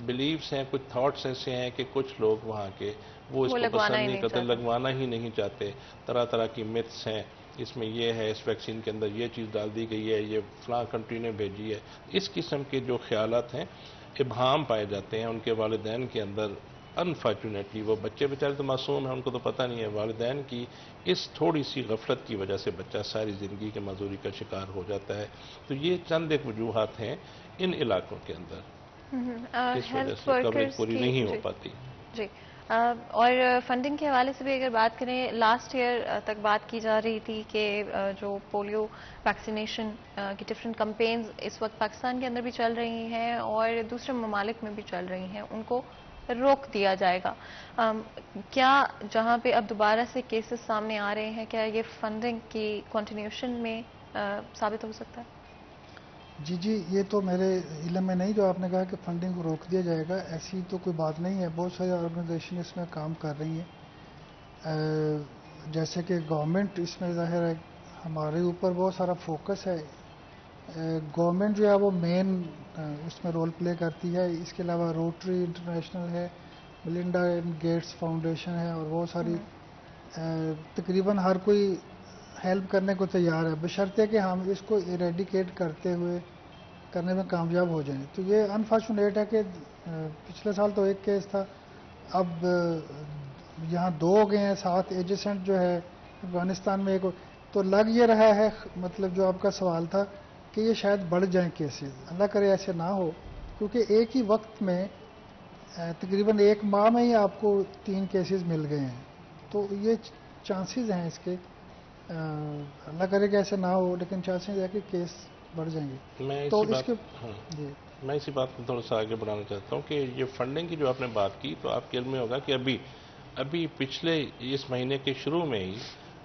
بلیفز ہیں، کچھ تھاٹس ایسے ہیں کہ کچھ لوگ وہاں کے وہ اس کو پسند نہیں کرتے، لگوانا ہی نہیں چاہتے. طرح طرح کی متس ہیں، اس میں یہ ہے، اس ویکسین کے اندر یہ چیز ڈال دی گئی ہے، یہ فلاں کنٹری نے بھیجی ہے. اس قسم کے جو خیالات ہیں، ابہام پائے جاتے ہیں ان کے والدین کے اندر. انفارچونیٹلی وہ بچے بیچارے تو معصوم ہیں، ان کو تو پتہ نہیں ہے. والدین کی اس تھوڑی سی غفلت کی وجہ سے بچہ ساری زندگی کے معذوری کا شکار ہو جاتا ہے. تو یہ چند ایک وجوہات ہیں ان علاقوں کے اندر اس وجہ سے کوریج پوری نہیں ہو پاتی. جی، اور فنڈنگ کے حوالے سے بھی اگر بات کریں، لاسٹ ایئر تک بات کی جا رہی تھی کہ جو پولیو ویکسینیشن کی ڈفرینٹ کمپینز اس وقت پاکستان کے اندر بھی چل رہی ہیں اور دوسرے ممالک میں بھی چل رہی ہیں، ان کو روک دیا جائے گا. کیا جہاں پہ اب دوبارہ سے کیسز سامنے آ رہے ہیں، کیا یہ فنڈنگ کی کنٹینیوشن میں ثابت ہو سکتا ہے؟ جی، یہ تو میرے علم میں نہیں جو آپ نے کہا کہ فنڈنگ کو روک دیا جائے گا، ایسی تو کوئی بات نہیں ہے. بہت ساری آرگنائزیشن اس میں کام کر رہی ہیں. جیسے کہ گورنمنٹ اس میں ظاہر ہے ہمارے اوپر بہت سارا فوکس ہے. گورنمنٹ جو ہے وہ مین اس میں رول پلے کرتی ہے. اس کے علاوہ روٹری انٹرنیشنل ہے، ملنڈا اینڈ گیٹس فاؤنڈیشن ہے، اور بہت ساری تقریباً ہر کوئی ہیلپ کرنے کو تیار ہے، بشرطے کہ ہم اس کو ایریڈیکیٹ کرنے میں کامیاب ہو جائیں. تو یہ انفارچونیٹ ہے کہ پچھلے سال تو ایک کیس تھا، اب یہاں 2 ہو گئے ہیں، 7 ایجسنٹ جو ہے افغانستان میں ایک. تو لگ یہ رہا ہے، مطلب جو آپ کا سوال تھا کہ یہ شاید بڑھ جائیں کیسز. اللہ کرے ایسے نہ ہو، کیونکہ ایک ہی وقت میں تقریباً 1 ماہ میں ہی آپ کو 3 کیسز مل گئے ہیں. تو یہ چانسز ہیں اس کے، اللہ کرے کہ ایسے نہ ہو، لیکن چانسز ہے کہ کیس بڑھ جائیں گے. میں اسی بات کو تھوڑا سا آگے بڑھانا چاہتا ہوں کہ یہ فنڈنگ کی جو آپ نے بات کی، تو آپ کے علم میں ہوگا کہ ابھی پچھلے اس مہینے کے شروع میں ہی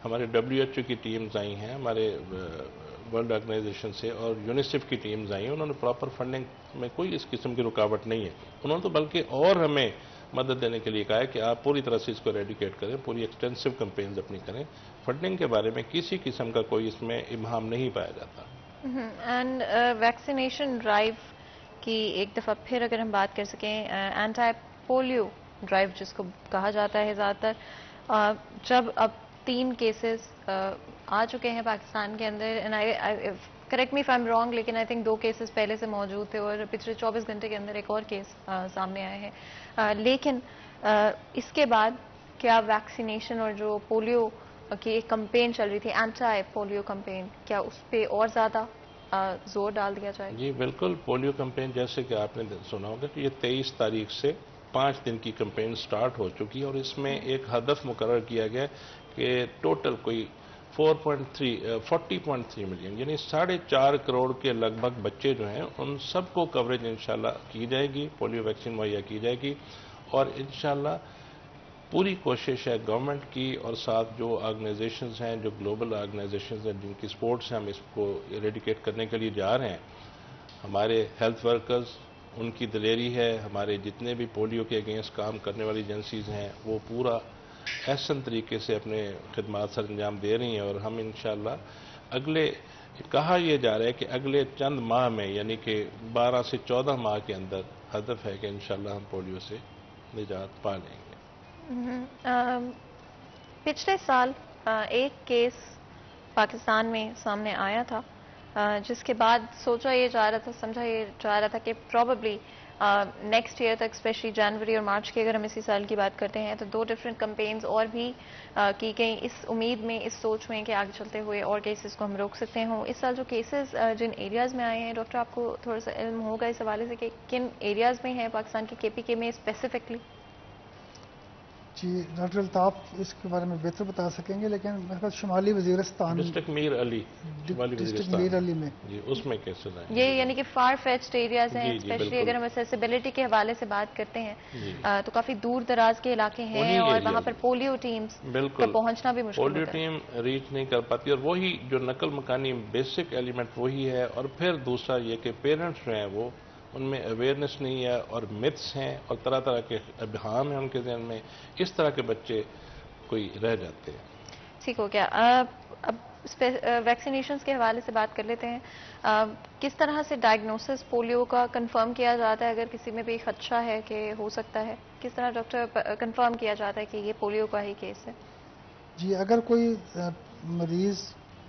ہمارے WHO کی ٹیمز آئی ہیں، ہمارے ورلڈ آرگنائزیشن سے، اور یونیسیف کی ٹیمز آئی ہیں. انہوں نے پراپر فنڈنگ میں کوئی اس قسم کی رکاوٹ نہیں ہے. انہوں نے تو بلکہ اور ہمیں مدد دینے کے لیے کہا ہے کہ آپ پوری طرح سے اس کو ریڈیکیٹ کریں، پوری ایکسٹینسو کمپینز اپنی کریں. فنڈنگ کے بارے میں کسی قسم کا کوئی اس میں ابہام نہیں پایا جاتا. اینڈ ویکسینیشن ڈرائیو کی ایک دفعہ پھر اگر ہم بات کر سکیں، اینٹی پولیو ڈرائیو جس کو کہا جاتا ہے زیادہ تر، جب اب 3 کیسز آ چکے ہیں پاکستان کے اندر، correct me if I am wrong, لیکن آئی تھنک 2 کیسز پہلے سے موجود تھے اور پچھلے 24 گھنٹے کے اندر ایک اور کیس سامنے آئے ہیں. لیکن اس کے بعد کیا ویکسینیشن اور جو پولیو کی ایک کمپین چل رہی تھی، اینٹی پولیو کمپین، کیا اس پہ اور زیادہ زور ڈال دیا جائے؟ جی بالکل. پولیو کمپین جیسے کہ آپ نے سنا ہوگا کہ یہ 23 تاریخ سے 5 دن کی کمپین سٹارٹ ہو چکی ہے، اور اس میں ایک ہدف مقرر کیا گیا کہ ٹوٹل کوئی 40.3 ملین یعنی 4.5 کروڑ کے لگ بھگ بچے جو ہیں ان سب کو کوریج انشاءاللہ کی جائے گی، پولیو ویکسین مہیا کی جائے گی. اور انشاءاللہ پوری کوشش ہے گورنمنٹ کی، اور ساتھ جو آرگنائزیشنز ہیں، جو گلوبل آرگنائزیشنز ہیں جن کی سپورٹ سے ہم اس کو ایریڈیکیٹ کرنے کے لیے جا رہے ہیں. ہمارے ہیلتھ ورکرز، ان کی دلیری ہے، ہمارے جتنے بھی پولیو کے اگینسٹ کام کرنے والی ایجنسیز ہیں وہ پورا احسن طریقے سے اپنے خدمات سر انجام دے رہی ہیں. اور ہم انشاءاللہ کہا یہ جا رہا ہے کہ اگلے چند ماہ میں، یعنی کہ 12 سے 14 ماہ کے اندر ہدف ہے کہ انشاءاللہ ہم پولیو سے نجات پا لیں گے. پچھلے سال ایک کیس پاکستان میں سامنے آیا تھا، جس کے بعد سوچا یہ جا رہا تھا، سمجھا یہ جا رہا تھا کہ پروبیبلی نیکسٹ ایئر تک، اسپیشلی جنوری اور مارچ کی اگر ہم اسی سال کی بات کرتے ہیں، تو 2 ڈفرینٹ کمپینز اور بھی کی گئیں اس امید میں، اس سوچ میں کہ آگے چلتے ہوئے اور کیسز کو ہم روک سکتے ہوں. اس سال جو کیسز جن ایریاز میں آئے ہیں، ڈاکٹر آپ کو تھوڑا سا علم ہوگا اس حوالے سے کہ کن ایریاز میں ہیں پاکستان کے KPK میں اسپیسیفکلی؟ جی ڈاکٹر الطاف اس کے بارے میں بہتر بتا سکیں گے، لیکن میرے خیال شمالی وزیرستان ڈسٹرکٹ میر علی شمالی ڈسٹرکٹ وزیرستان میر علی میں جی اس میں کیسے لائیں یہ یعنی کہ فار فیچڈ ایریاز ہیں، جی، اسپیشلی بالکل۔ اگر ہم ایکسیسیبلٹی کے حوالے سے بات کرتے ہیں جی تو کافی دور دراز کے علاقے ہیں انہی اور ایریاز وہاں پر میں۔ پولیو ٹیمز کا بالکل پہنچنا بھی مشکل پولیو ہوتا ہے۔ ٹیم ریچ نہیں کر پاتی، اور وہی جو نقل مکانی بیسک ایلیمنٹ وہی ہے، اور پھر دوسرا یہ کہ پیرنٹس جو ہیں وہ ان میں اویئرنیس نہیں ہے، اور متس ہیں اور طرح طرح کے ابہام ہیں ان کے ذہن میں، اس طرح کے بچے کوئی رہ جاتے ہیں۔ ٹھیک ہو گیا۔ اب ویکسینیشنز کے حوالے سے بات کر لیتے ہیں۔ کس طرح سے ڈائگنوسس پولیو کا کنفرم کیا جاتا ہے اگر کسی میں بھی خدشہ ہے کہ ہو سکتا ہے؟ کس طرح ڈاکٹر کنفرم کیا جاتا ہے کہ یہ پولیو کا ہی کیس ہے؟ جی اگر کوئی مریض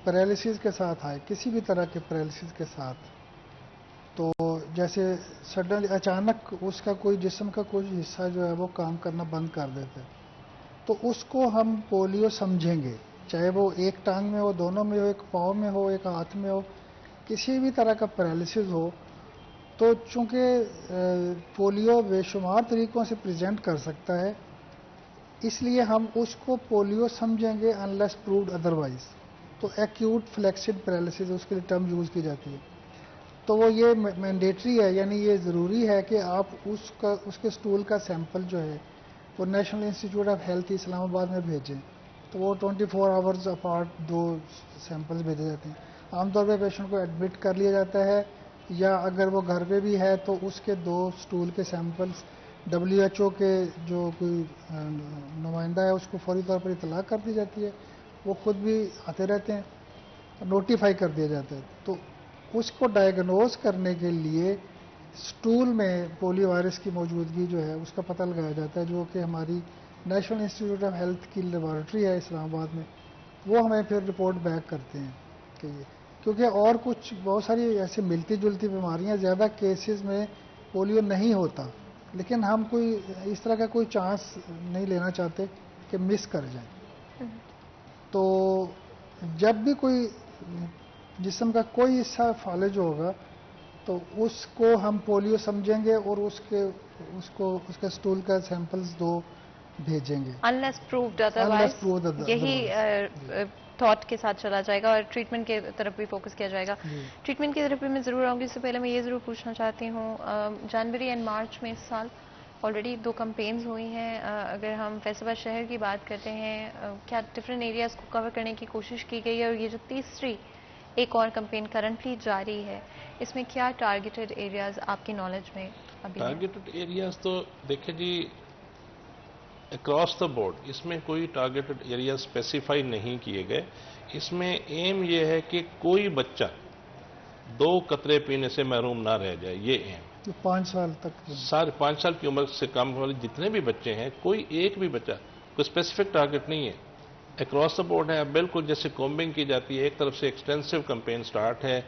پیرالسس کے ساتھ آئے، کسی بھی طرح کے پیرالسس کے ساتھ، تو جیسے سڈن اچانک اس کا کوئی جسم کا کوئی حصہ جو ہے وہ کام کرنا بند کر دیتا ہے، تو اس کو ہم پولیو سمجھیں گے، چاہے وہ ایک ٹانگ میں ہو، دونوں میں ہو، ایک پاؤں میں ہو، ایک ہاتھ میں ہو، کسی بھی طرح کا پیرالسس ہو۔ تو چونکہ پولیو بے شمار طریقوں سے پریزنٹ کر سکتا ہے، اس لیے ہم اس کو پولیو سمجھیں گے انلیس پرووڈ ادروائز۔ تو ایکیوٹ فلیکسڈ پیرالسس اس کے لیے ٹرم یوز کی جاتی ہے۔ تو وہ یہ مینڈیٹری ہے، یعنی یہ ضروری ہے کہ آپ اس کے سٹول کا سیمپل جو ہے وہ نیشنل انسٹیٹیوٹ آف ہیلتھ اسلام آباد میں بھیجیں۔ تو وہ 24 آورز اپارٹ 2 سیمپلز بھیجے جاتے ہیں۔ عام طور پہ پیشنٹ کو ایڈمٹ کر لیا جاتا ہے، یا اگر وہ گھر پہ بھی ہے تو اس کے 2 سٹول کے سیمپلز WHO کے جو کوئی نمائندہ ہے اس کو فوری طور پر اطلاع کر دی جاتی ہے، وہ خود بھی آتے رہتے ہیں، نوٹیفائی کر دیا جاتا ہے۔ تو اس کو ڈائگنوز کرنے کے لیے سٹول میں پولیو وائرس کی موجودگی جو ہے اس کا پتہ لگایا جاتا ہے، جو کہ ہماری نیشنل انسٹیٹیوٹ آف ہیلتھ کی لیبارٹری ہے اسلام آباد میں، وہ ہمیں پھر رپورٹ بیک کرتے ہیں کہ یہ، کیونکہ اور کچھ بہت ساری ایسی ملتی جلتی بیماریاں زیادہ کیسز میں پولیو نہیں ہوتا، لیکن ہم کوئی اس طرح کا کوئی چانس نہیں لینا چاہتے کہ مس کر جائیں۔ تو جب بھی کوئی جسم کا کوئی حصہ فالج ہوگا تو اس کو ہم پولیو سمجھیں گے اور اس کے سٹول کا سیمپلز 2 بھیجیں گے انلیس پرووڈ ادروائز، یہی تھاٹ کے ساتھ چلا جائے گا اور ٹریٹمنٹ کی طرف بھی فوکس کیا جائے گا۔ ٹریٹمنٹ کی طرف بھی میں ضرور آؤں گی، اس سے پہلے میں یہ ضرور پوچھنا چاہتی ہوں، جنوری اینڈ مارچ میں اس سال آلریڈی 2 کمپینز ہوئی ہیں۔ اگر ہم فیصل آباد شہر کی بات کرتے ہیں، کیا ڈفرینٹ ایریاز کو کور کرنے کی کوشش کی گئی ہے؟ اور یہ جو تیسری ایک اور کمپین کرنٹلی جاری ہے، اس میں کیا ٹارگیٹڈ ایریاز آپ کی نالج میں ابھی ہیں؟ ٹارگیٹڈ ایریاز تو دیکھیں جی اکراس دا بورڈ، اس میں کوئی ٹارگیٹڈ ایریا اسپیسیفائی نہیں کیے گئے۔ اس میں ایم یہ ہے کہ کوئی بچہ 2 قطرے پینے سے محروم نہ رہ جائے، یہ ایم۔ 5 سال تک 5 سال کی عمر سے کم والے جتنے بھی بچے ہیں، کوئی ایک بھی بچہ، کوئی اسپیسیفک ٹارگیٹ نہیں ہے، اکراس دا بورڈ ہے۔ بالکل جیسے کومبنگ کی جاتی ہے، ایک طرف سے ایکسٹینسو کمپین سٹارٹ ہے،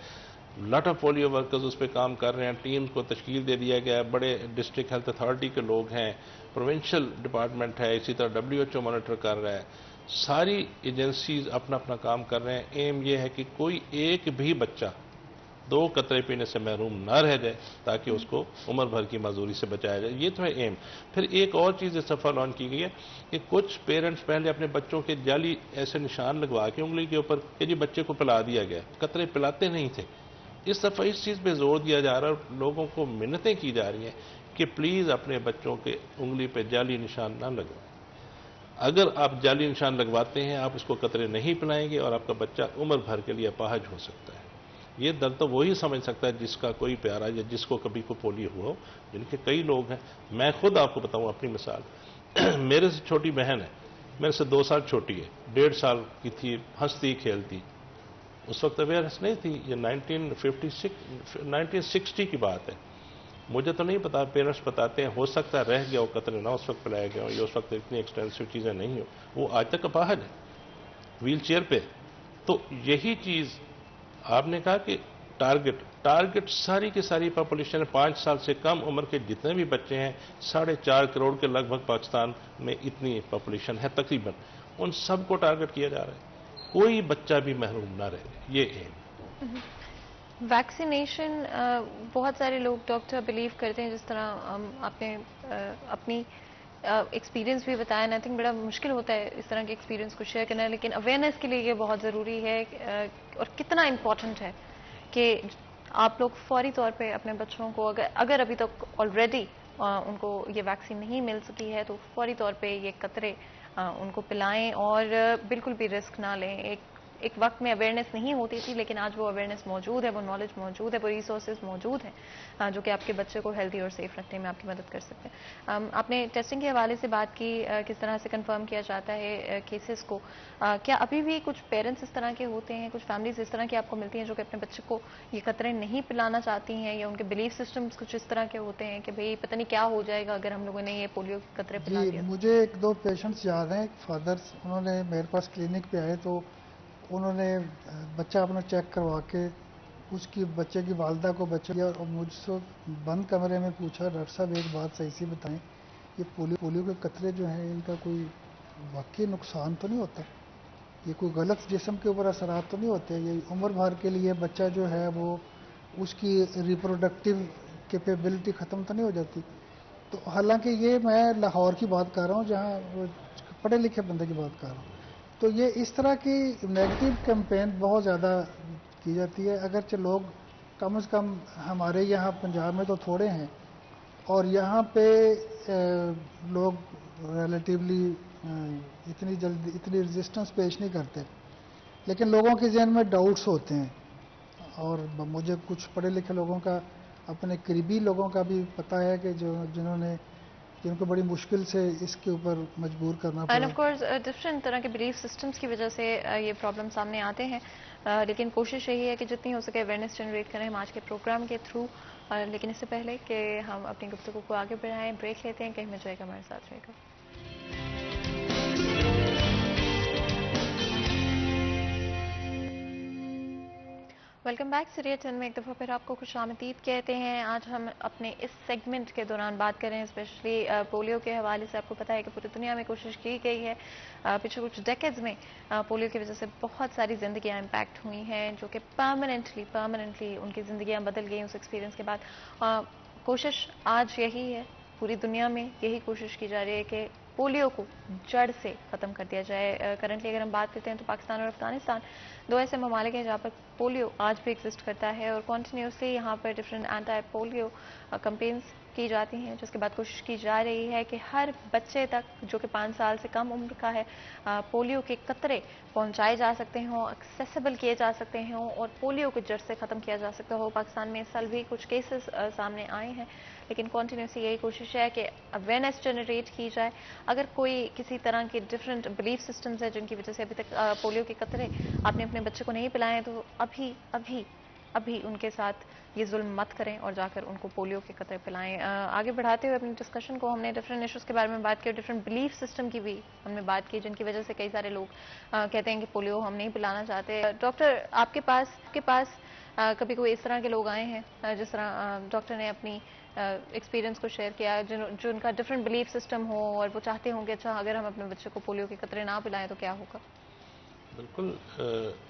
لاٹ آف پولیو ورکرز اس پہ کام کر رہے ہیں، ٹیمز کو تشکیل دے دیا گیا ہے، بڑے ڈسٹرکٹ ہیلتھ اتھارٹی کے لوگ ہیں، پروونشل ڈپارٹمنٹ ہے، اسی طرح WHO مانیٹر کر رہا ہے، ساری ایجنسیز اپنا اپنا کام کر رہے ہیں۔ ایم یہ ہے کہ کوئی ایک بھی بچہ 2 قطرے پینے سے محروم نہ رہ جائے تاکہ اس کو عمر بھر کی معذوری سے بچایا جائے، یہ تو ہے ایم۔ پھر ایک اور چیز اس دفعہ لانچ کی گئی ہے کہ کچھ پیرنٹس پہلے اپنے بچوں کے جعلی ایسے نشان لگوا کے انگلی کے اوپر کہ جی بچے کو پلا دیا گیا، قطرے پلاتے نہیں تھے۔ اس دفعہ اس چیز پہ زور دیا جا رہا ہے اور لوگوں کو منتیں کی جا رہی ہیں کہ پلیز اپنے بچوں کے انگلی پہ جعلی نشان نہ لگوائیں۔ اگر آپ جعلی نشان لگواتے ہیں، آپ اس کو قطرے نہیں پلائیں گے اور آپ کا بچہ عمر بھر کے لیے اپاہج ہو سکتا ہے۔ یہ درد تو وہی سمجھ سکتا ہے جس کا کوئی پیارا یا جس کو کبھی کو پولیو ہوا ہو، جن کے کئی لوگ ہیں۔ میں خود آپ کو بتاؤں اپنی مثال، میرے سے چھوٹی بہن ہے، میرے سے 2 سال چھوٹی ہے، 1.5 سال کی تھی، ہنستی کھیلتی، اس وقت اویئرنیس نہیں تھی، یہ 1960 کی بات ہے، مجھے تو نہیں پتا، پیرنٹس بتاتے ہیں ہو سکتا ہے رہ گیا ہو قطرے، نہ اس وقت پلایا گیا ہو، یا اس وقت اتنی ایکسٹینسو چیزیں نہیں ہو، وہ آج تک اپاہج ہے، ویل چیئر پہ۔ تو یہی چیز آپ نے کہا کہ ٹارگٹ ساری کی ساری پاپولیشن 5 سال سے کم عمر کے جتنے بھی بچے ہیں، 4.5 کروڑ کے لگ بھگ پاکستان میں اتنی پاپولیشن ہے تقریباً، ان سب کو ٹارگٹ کیا جا رہا ہے، کوئی بچہ بھی محروم نہ رہے، یہ ایم۔ ویکسینیشن بہت سارے لوگ ڈاکٹر بلیو کرتے ہیں، جس طرح آپ نے اپنی ایکسپیرینس بھی بتایا. آئی تھنک بڑا مشکل ہوتا ہے اس طرح کے ایکسپیرینس کو شیئر کرنا, لیکن اویئرنیس کے لیے یہ بہت ضروری ہے اور کتنا امپورٹنٹ ہے کہ آپ لوگ فوری طور پہ اپنے بچوں کو اگر ابھی تک آلریڈی ان کو یہ ویکسین نہیں مل سکی ہے تو فوری طور پہ یہ قطرے ان کو پلائیں اور بالکل بھی رسک نہ لیں. ایک وقت میں اویئرنیس نہیں ہوتی تھی, لیکن آج وہ اویئرنیس موجود ہے, وہ نالج موجود ہے, وہ ریسورسز موجود ہیں جو کہ آپ کے بچے کو ہیلدی اور سیف رکھنے میں آپ کی مدد کر سکتے ہیں. آپ نے ٹیسٹنگ کے حوالے سے بات کی, کس طرح سے کنفرم کیا جاتا ہے کیسز کو. کیا ابھی بھی کچھ پیرنٹس اس طرح کے ہوتے ہیں, کچھ فیملیز اس طرح کی آپ کو ملتی ہیں جو کہ اپنے بچے کو یہ قطرے نہیں پلانا چاہتی ہیں, یا ان کے بلیف سسٹمز کچھ اس طرح کے ہوتے ہیں کہ بھئی پتہ نہیں کیا ہو جائے گا اگر ہم لوگوں نے یہ پولیو کے قطرے پلا جی دیا؟ مجھے ایک دو پیشنٹس یاد ہیں, فادرس, انہوں نے میرے پاس کلینک پہ آئے تو انہوں نے بچہ اپنا چیک کروا کے اس کی بچے کی والدہ کو بچہ دیا اور مجھ سے بند کمرے میں پوچھا, ڈاکٹر صاحب ایک بات صحیح سی بتائیں, یہ پولیو کے قطرے جو ہیں ان کا کوئی واقعی نقصان تو نہیں ہوتا, یہ کوئی غلط جسم کے اوپر اثرات تو نہیں ہوتے, یہ عمر بھر کے لیے بچہ جو ہے وہ اس کی ریپروڈکٹیو کیپیبلٹی ختم تو نہیں ہو جاتی؟ تو حالانکہ یہ میں لاہور کی بات کر رہا ہوں جہاں وہ پڑھے لکھے بندے کی بات کر رہا ہوں. تو یہ اس طرح کی نیگیٹو کیمپین بہت زیادہ کی جاتی ہے, اگرچہ لوگ کم از کم ہمارے یہاں پنجاب میں تو تھوڑے ہیں اور یہاں پہ لوگ ریلیٹیولی اتنی جلدی اتنی ریزسٹنس پیش نہیں کرتے, لیکن لوگوں کے ذہن میں ڈاؤٹس ہوتے ہیں. اور مجھے کچھ پڑھے لکھے لوگوں کا, اپنے قریبی لوگوں کا بھی پتہ ہے کہ جن کو بڑی مشکل سے اس کے اوپر مجبور کرنا اینڈ پڑا. آف کورس ڈفرینٹ طرح کے بلیف سسٹمس کی وجہ سے یہ پرابلم سامنے آتے ہیں, لیکن کوشش یہی ہے کہ جتنی ہو سکے اویئرنیس جنریٹ کریں ہم آج کے پروگرام کے تھرو. لیکن اس سے پہلے کہ ہم اپنی گفتگو کو آگے بڑھائیں, بریک لیتے ہیں, کہیں میں جائے گا ہمارے ساتھ رہے گا. Welcome back. سیریل 10 میں ایک دفعہ پھر آپ کو خوش آمدید کہتے ہیں. آج ہم اپنے اس سیگمنٹ کے دوران بات کریں اسپیشلی پولیو کے حوالے سے. آپ کو پتہ ہے کہ پوری دنیا میں کوشش کی گئی ہے, پچھلے کچھ ڈیکیڈز میں پولیو کی وجہ سے بہت ساری زندگیاں امپیکٹ ہوئی ہیں جو کہ پرماننٹلی ان کی زندگیاں بدل گئیں اس ایکسپیرینس کے بعد. کوشش آج یہی ہے, پوری دنیا میں یہی کوشش کی جا رہی ہے کہ پولیو کو جڑ سے ختم کر دیا جائے. کرنٹلی اگر ہم بات کرتے ہیں تو پاکستان اور افغانستان دو ایسے ممالک ہیں جہاں پر پولیو آج بھی ایگزسٹ کرتا ہے, اور کنٹینیوسلی یہاں پر ڈفرینٹ اینٹی پولیو کمپینز کی جاتی ہیں, جس کے بعد کوشش کی جا رہی ہے کہ ہر بچے تک جو کہ 5 سال سے کم عمر کا ہے پولیو کے قطرے پہنچائے جا سکتے ہوں, ایکسیسیبل کیے جا سکتے ہوں اور پولیو کو جڑ سے ختم کیا جا سکتا ہو. پاکستان میں اس سال بھی کچھ کیسز سامنے آئے ہیں, لیکن کنٹینیوسلی یہی کوشش ہے کہ اویئرنیس جنریٹ کی جائے. اگر کوئی کسی طرح کے ڈفرینٹ بلیف سسٹمز ہیں جن کی وجہ سے ابھی تک پولیو کے قطرے آپ نے اپنے بچے کو نہیں پلائے ہیں, تو ابھی ان کے ساتھ یہ ظلم مت کریں اور جا کر ان کو پولیو کے قطرے پلائیں. آگے بڑھاتے ہوئے اپنی ڈسکشن کو ہم نے ڈفرینٹ ایشوز کے بارے میں بات کی, ڈفرینٹ بلیف سسٹم کی بھی ہم نے بات کی جن کی وجہ سے کئی سارے لوگ کہتے ہیں کہ پولیو ہم نہیں پلانا چاہتے. ڈاکٹر آپ کے پاس کبھی کوئی اس طرح کے لوگ آئے ہیں جس طرح ڈاکٹر نے اپنی ایکسپیرینس کو شیئر کیا, جو ان کا ڈفرینٹ بلیف سسٹم ہو اور وہ چاہتے ہوں کہ اچھا اگر ہم اپنے بچے کو پولیو کے قطرے نہ پلائیں تو کیا ہوگا؟ بالکل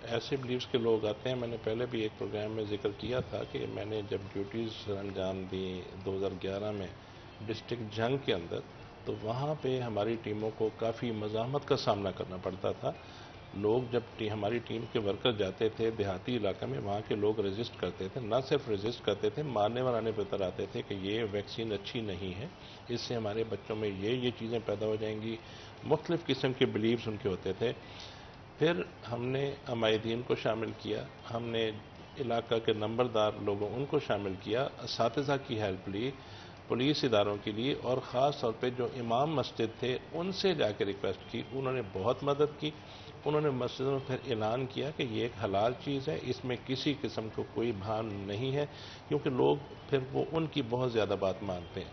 ایسے بلیفس کے لوگ آتے ہیں. میں نے پہلے بھی ایک پروگرام میں ذکر کیا تھا کہ میں نے جب ڈیوٹیز انجام دی 2011 میں ڈسٹرکٹ جنگ کے اندر, تو وہاں پہ ہماری ٹیموں کو کافی مزاحمت کا سامنا کرنا پڑتا تھا. لوگ جب ہماری ٹیم کے ورکر جاتے تھے دیہاتی علاقے میں, وہاں کے لوگ ریزسٹ کرتے تھے, نہ صرف ریزسٹ کرتے تھے مارنے ورانے پہ اتر آتے تھے کہ یہ ویکسین اچھی نہیں ہے, اس سے ہمارے بچوں میں یہ چیزیں پیدا ہو جائیں گی. مختلف قسم کے بلیفز ان کے ہوتے تھے. پھر ہم نے عمائدین کو شامل کیا, ہم نے علاقہ کے نمبردار لوگوں ان کو شامل کیا, اساتذہ کی ہیلپ لی, پولیس اداروں کے لیے, اور خاص طور پہ جو امام مسجد تھے ان سے جا کے ریکویسٹ کی. انہوں نے بہت مدد کی. انہوں نے مسجدوں میں پھر اعلان کیا کہ یہ ایک حلال چیز ہے, اس میں کسی قسم کو کوئی بھان نہیں ہے, کیونکہ لوگ پھر وہ ان کی بہت زیادہ بات مانتے ہیں.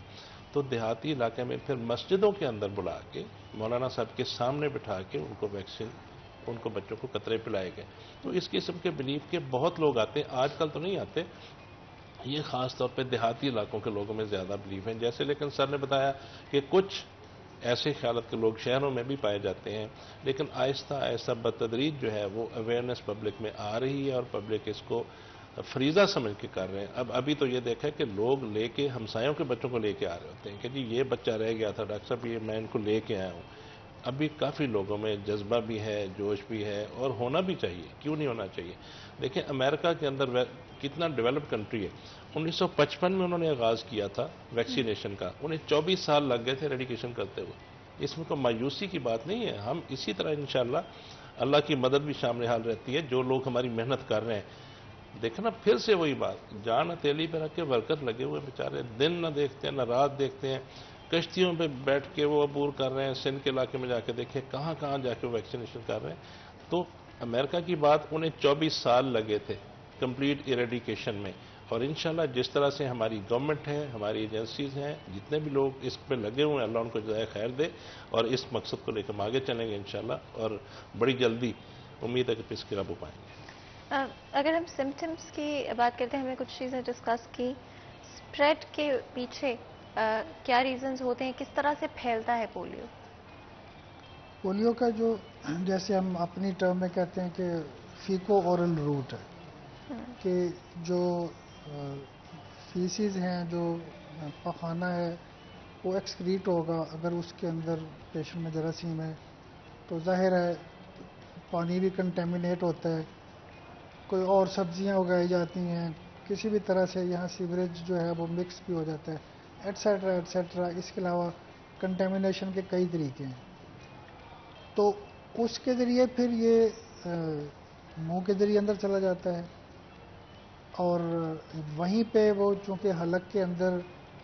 تو دیہاتی علاقے میں پھر مسجدوں کے اندر بلا کے مولانا صاحب کے سامنے بٹھا کے ان کو ویکسین, ان کو بچوں کو قطرے پلائے گئے. تو اس قسم کے بلیف کے بہت لوگ آتے ہیں, آج کل تو نہیں آتے, یہ خاص طور پہ دیہاتی علاقوں کے لوگوں میں زیادہ بلیف ہیں جیسے. لیکن سر نے بتایا کہ کچھ ایسے خیالت کے لوگ شہروں میں بھی پائے جاتے ہیں, لیکن آہستہ آہستہ بتدریج جو ہے وہ اویئرنیس پبلک میں آ رہی ہے اور پبلک اس کو فریضہ سمجھ کے کر رہے ہیں. ابھی تو یہ دیکھا ہے کہ لوگ لے کے ہمسایوں کے بچوں کو لے کے آ رہے ہوتے ہیں کہ جی یہ بچہ رہ گیا تھا ڈاکٹر صاحب یہ میں ان کو لے کے آیا ہوں. ابھی کافی لوگوں میں جذبہ بھی ہے, جوش بھی ہے, اور ہونا بھی چاہیے, کیوں نہیں ہونا چاہیے. دیکھیں امریکہ کے اندر کتنا ڈیولپ کنٹری ہے. 1955 میں انہوں نے آغاز کیا تھا ویکسینیشن کا, انہیں 24 سال لگ گئے تھے ریڈیکیشن کرتے ہوئے. اس میں تو مایوسی کی بات نہیں ہے. ہم اسی طرح انشاءاللہ اللہ کی مدد بھی شامل حال رہتی ہے. جو لوگ ہماری محنت کر رہے ہیں, دیکھنا پھر سے وہی بات, جان ہتھیلی پہ رکھ کے ورکر لگے ہوئے بیچارے, دن نہ دیکھتے ہیں نہ رات دیکھتے ہیں, کشتیوں پہ بیٹھ کے وہ عبور کر رہے ہیں. سندھ کے علاقے میں جا کے دیکھیں کہاں کہاں جا کے ویکسینیشن کر رہے ہیں. تو امریکہ کی بات, انہیں 24 سال لگے تھے کمپلیٹ ایریڈیکیشن میں. اور انشاءاللہ جس طرح سے ہماری گورنمنٹ ہے, ہماری ایجنسیز ہیں, جتنے بھی لوگ اس پہ لگے ہوئے ہیں, اللہ ان کو جزائے خیر دے, اور اس مقصد کو لے کے ہم آگے چلیں گے انشاءاللہ, اور بڑی جلدی امید ہے کہ اس کے قابو پائیں گے. اگر ہم سمٹمز کی بات کرتے ہیں, ہم نے کچھ چیزیں ڈسکس کی. اسپریڈ کے پیچھے کیا ریزنز ہوتے ہیں, کس طرح سے پھیلتا ہے پولیو؟ پولیو کا جو جیسے ہم اپنی ٹرم میں کہتے ہیں کہ فیکو اورل روٹ ہے, کہ جو فیسیز ہیں, جو پخانہ ہے, وہ ایکسکریٹ ہوگا. اگر اس کے اندر پیشنٹ میں جراثیم ہے تو ظاہر ہے پانی بھی کنٹیمنیٹ ہوتا ہے, کوئی اور سبزیاں اگائی جاتی ہیں, کسی بھی طرح سے یہاں سیوریج جو ہے وہ مکس بھی ہو جاتا ہے, ایٹسیٹرا ایٹسیٹرا. اس کے علاوہ کنٹیمنیشن کے کئی طریقے ہیں. تو اس کے ذریعے پھر یہ منہ کے ذریعے اندر چلا جاتا ہے, اور وہیں پہ وہ چونکہ حلق کے اندر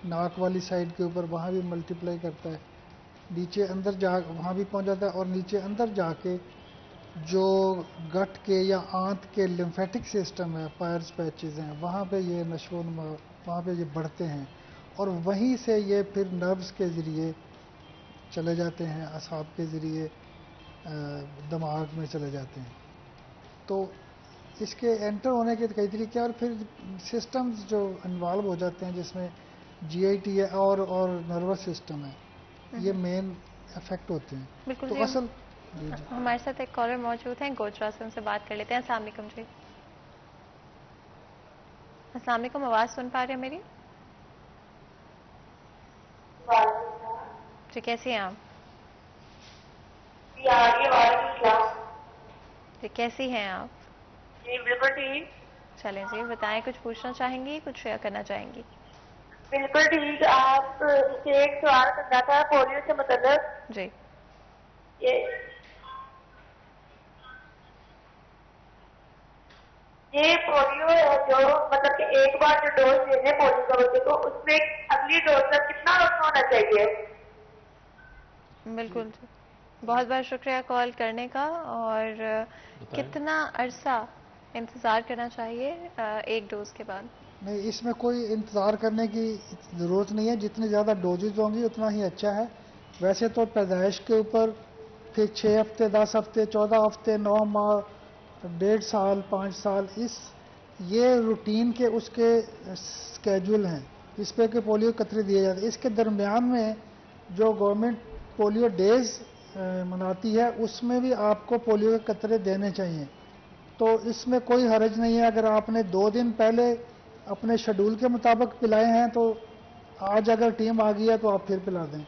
ناک والی سائڈ کے اوپر وہاں بھی ملٹیپلائی کرتا ہے, نیچے اندر جا وہاں بھی پہنچ جاتا ہے, اور نیچے اندر جا کے جو گٹ کے یا آنت کے لمفیٹک سسٹم ہے, پائرس پیچز ہیں, وہاں پہ یہ نشو و نما, وہاں پہ یہ بڑھتے ہیں, اور وہیں سے یہ پھر نروز کے ذریعے چلے جاتے ہیں, اعصاب کے ذریعے دماغ میں چلے جاتے ہیں. تو اس کے انٹر ہونے کے کئی طریقے, اور پھر سسٹمز جو انوالو ہو جاتے ہیں جس میں جی آئی ٹی ہے اور نروس سسٹم ہے, یہ مین افیکٹ ہوتے ہیں. بالکل تو جی. اصل ہمارے ساتھ ایک کالر موجود ہیں گوجرا سے, ان سے بات کر لیتے ہیں. السلام علیکم جی. السلام علیکم, آواز سن پا رہے ہیں میری؟ جی کیسی ہیں آپ؟ جی کیسی ہیں آپ؟ جی بالکل ٹھیک. چلیں جی بتائیں, کچھ پوچھنا چاہیں گی, کچھ شیئر کرنا چاہیں گی؟ بالکل ٹھیک. آپ سے ایک سوال کرنا تھا پولیو سے متعلق. جی. یہ پولیو جو مطلب کہ ایک بار جو ڈوز دینے پولیو کا بچے کو, اس میں اگلی ڈوز تک کتنا وقت ہونا چاہیے؟ بالکل جی, بہت بہت شکریہ کال کرنے کا. اور کتنا عرصہ انتظار کرنا چاہیے ایک ڈوز کے بعد؟ نہیں, اس میں کوئی انتظار کرنے کی ضرورت نہیں ہے. جتنی زیادہ ڈوزز ہوں گی اتنا ہی اچھا ہے. ویسے تو پیدائش کے اوپر پھر 6 ہفتے, 10 ہفتے, 14 ہفتے, 9 ماہ, 1.5 سال, 5 سال, یہ روٹین کے اس کے اسکیجول ہیں جس پہ کہ پولیو قطرے دیے جاتے ہیں. اس کے درمیان میں جو گورنمنٹ پولیو ڈیز مناتی ہے اس میں بھی آپ کو پولیو کے قطرے دینے چاہیے. تو اس میں کوئی حرج نہیں ہے. اگر آپ نے 2 دن پہلے اپنے شیڈول کے مطابق پلائے ہیں تو آج اگر ٹیم آ گئی ہے تو آپ پھر پلا دیں.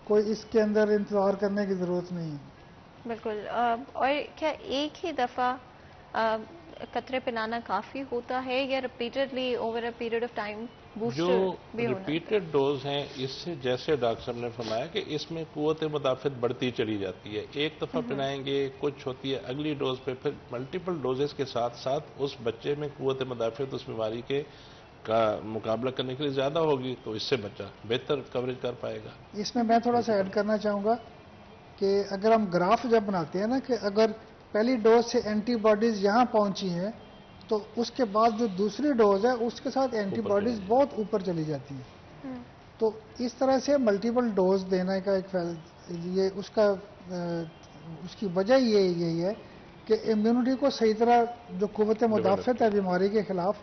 کوئی اس کے اندر انتظار کرنے کی ضرورت نہیں ہے. بالکل. اور کیا ایک ہی دفعہ قطرے پلانا کافی ہوتا ہے, یا repeatedly over a period of time جو بوسٹر بھی ہونا ریپیٹڈ ڈوز ہیں, اس سے جیسے ڈاکٹر صاحب نے فرمایا کہ اس میں قوت مدافعت بڑھتی چلی جاتی ہے. ایک دفعہ پلائیں گے کچھ ہوتی ہے, اگلی ڈوز پہ پھر ملٹیپل ڈوزز کے ساتھ ساتھ اس بچے میں قوت مدافعت اس بیماری کے کا مقابلہ کرنے کے لیے زیادہ ہوگی, تو اس سے بچہ بہتر کوریج کر پائے گا. اس میں تھوڑا سا ایڈ کرنا چاہوں گا کہ اگر ہم گراف جب بناتے ہیں نا, کہ اگر پہلی ڈوز سے اینٹی باڈیز یہاں پہنچی ہیں تو اس کے بعد جو دوسری ڈوز ہے اس کے ساتھ اینٹی باڈیز بہت اوپر چلی جاتی ہیں. تو اس طرح سے ملٹیپل ڈوز دینے کا ایک یہ اس کی وجہ یہی ہے کہ امیونٹی کو صحیح طرح, جو قوت مدافعت ہے بیماری کے خلاف,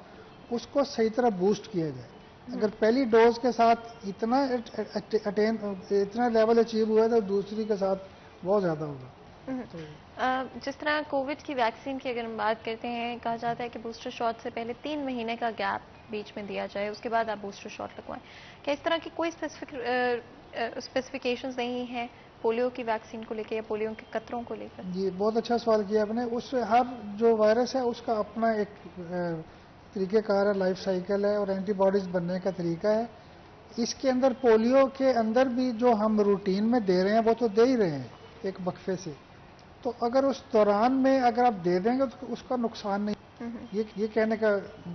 اس کو صحیح طرح بوسٹ کیا جائے. اگر پہلی ڈوز کے ساتھ اتنا لیول اچیو ہوا ہے تو دوسری کے ساتھ بہت زیادہ ہوگا. جس طرح کووڈ کی ویکسین کی اگر ہم بات کرتے ہیں، کہا جاتا ہے کہ بوسٹر شاٹ سے پہلے 3 مہینے کا گیپ بیچ میں دیا جائے، اس کے بعد آپ بوسٹر شاٹ لگوائیں. کیا اس طرح کی کوئی اسپیسیفکیشنز نہیں ہیں پولیو کی ویکسین کو لے کے یا پولیو کے قطروں کو لے کر؟ جی بہت اچھا سوال کیا آپ نے. اس ہر جو وائرس ہے اس کا اپنا ایک طریقہ کار ہے، لائف سائیکل ہے اور اینٹی باڈیز بننے کا طریقہ ہے. اس کے اندر پولیو کے اندر بھی جو ہم روٹین میں دے رہے ہیں وہ تو دے ہی رہے ہیں ایک وقفے سے. تو اگر اس دوران میں اگر آپ دے دیں گے تو اس کا نقصان نہیں. یہ کہنے کا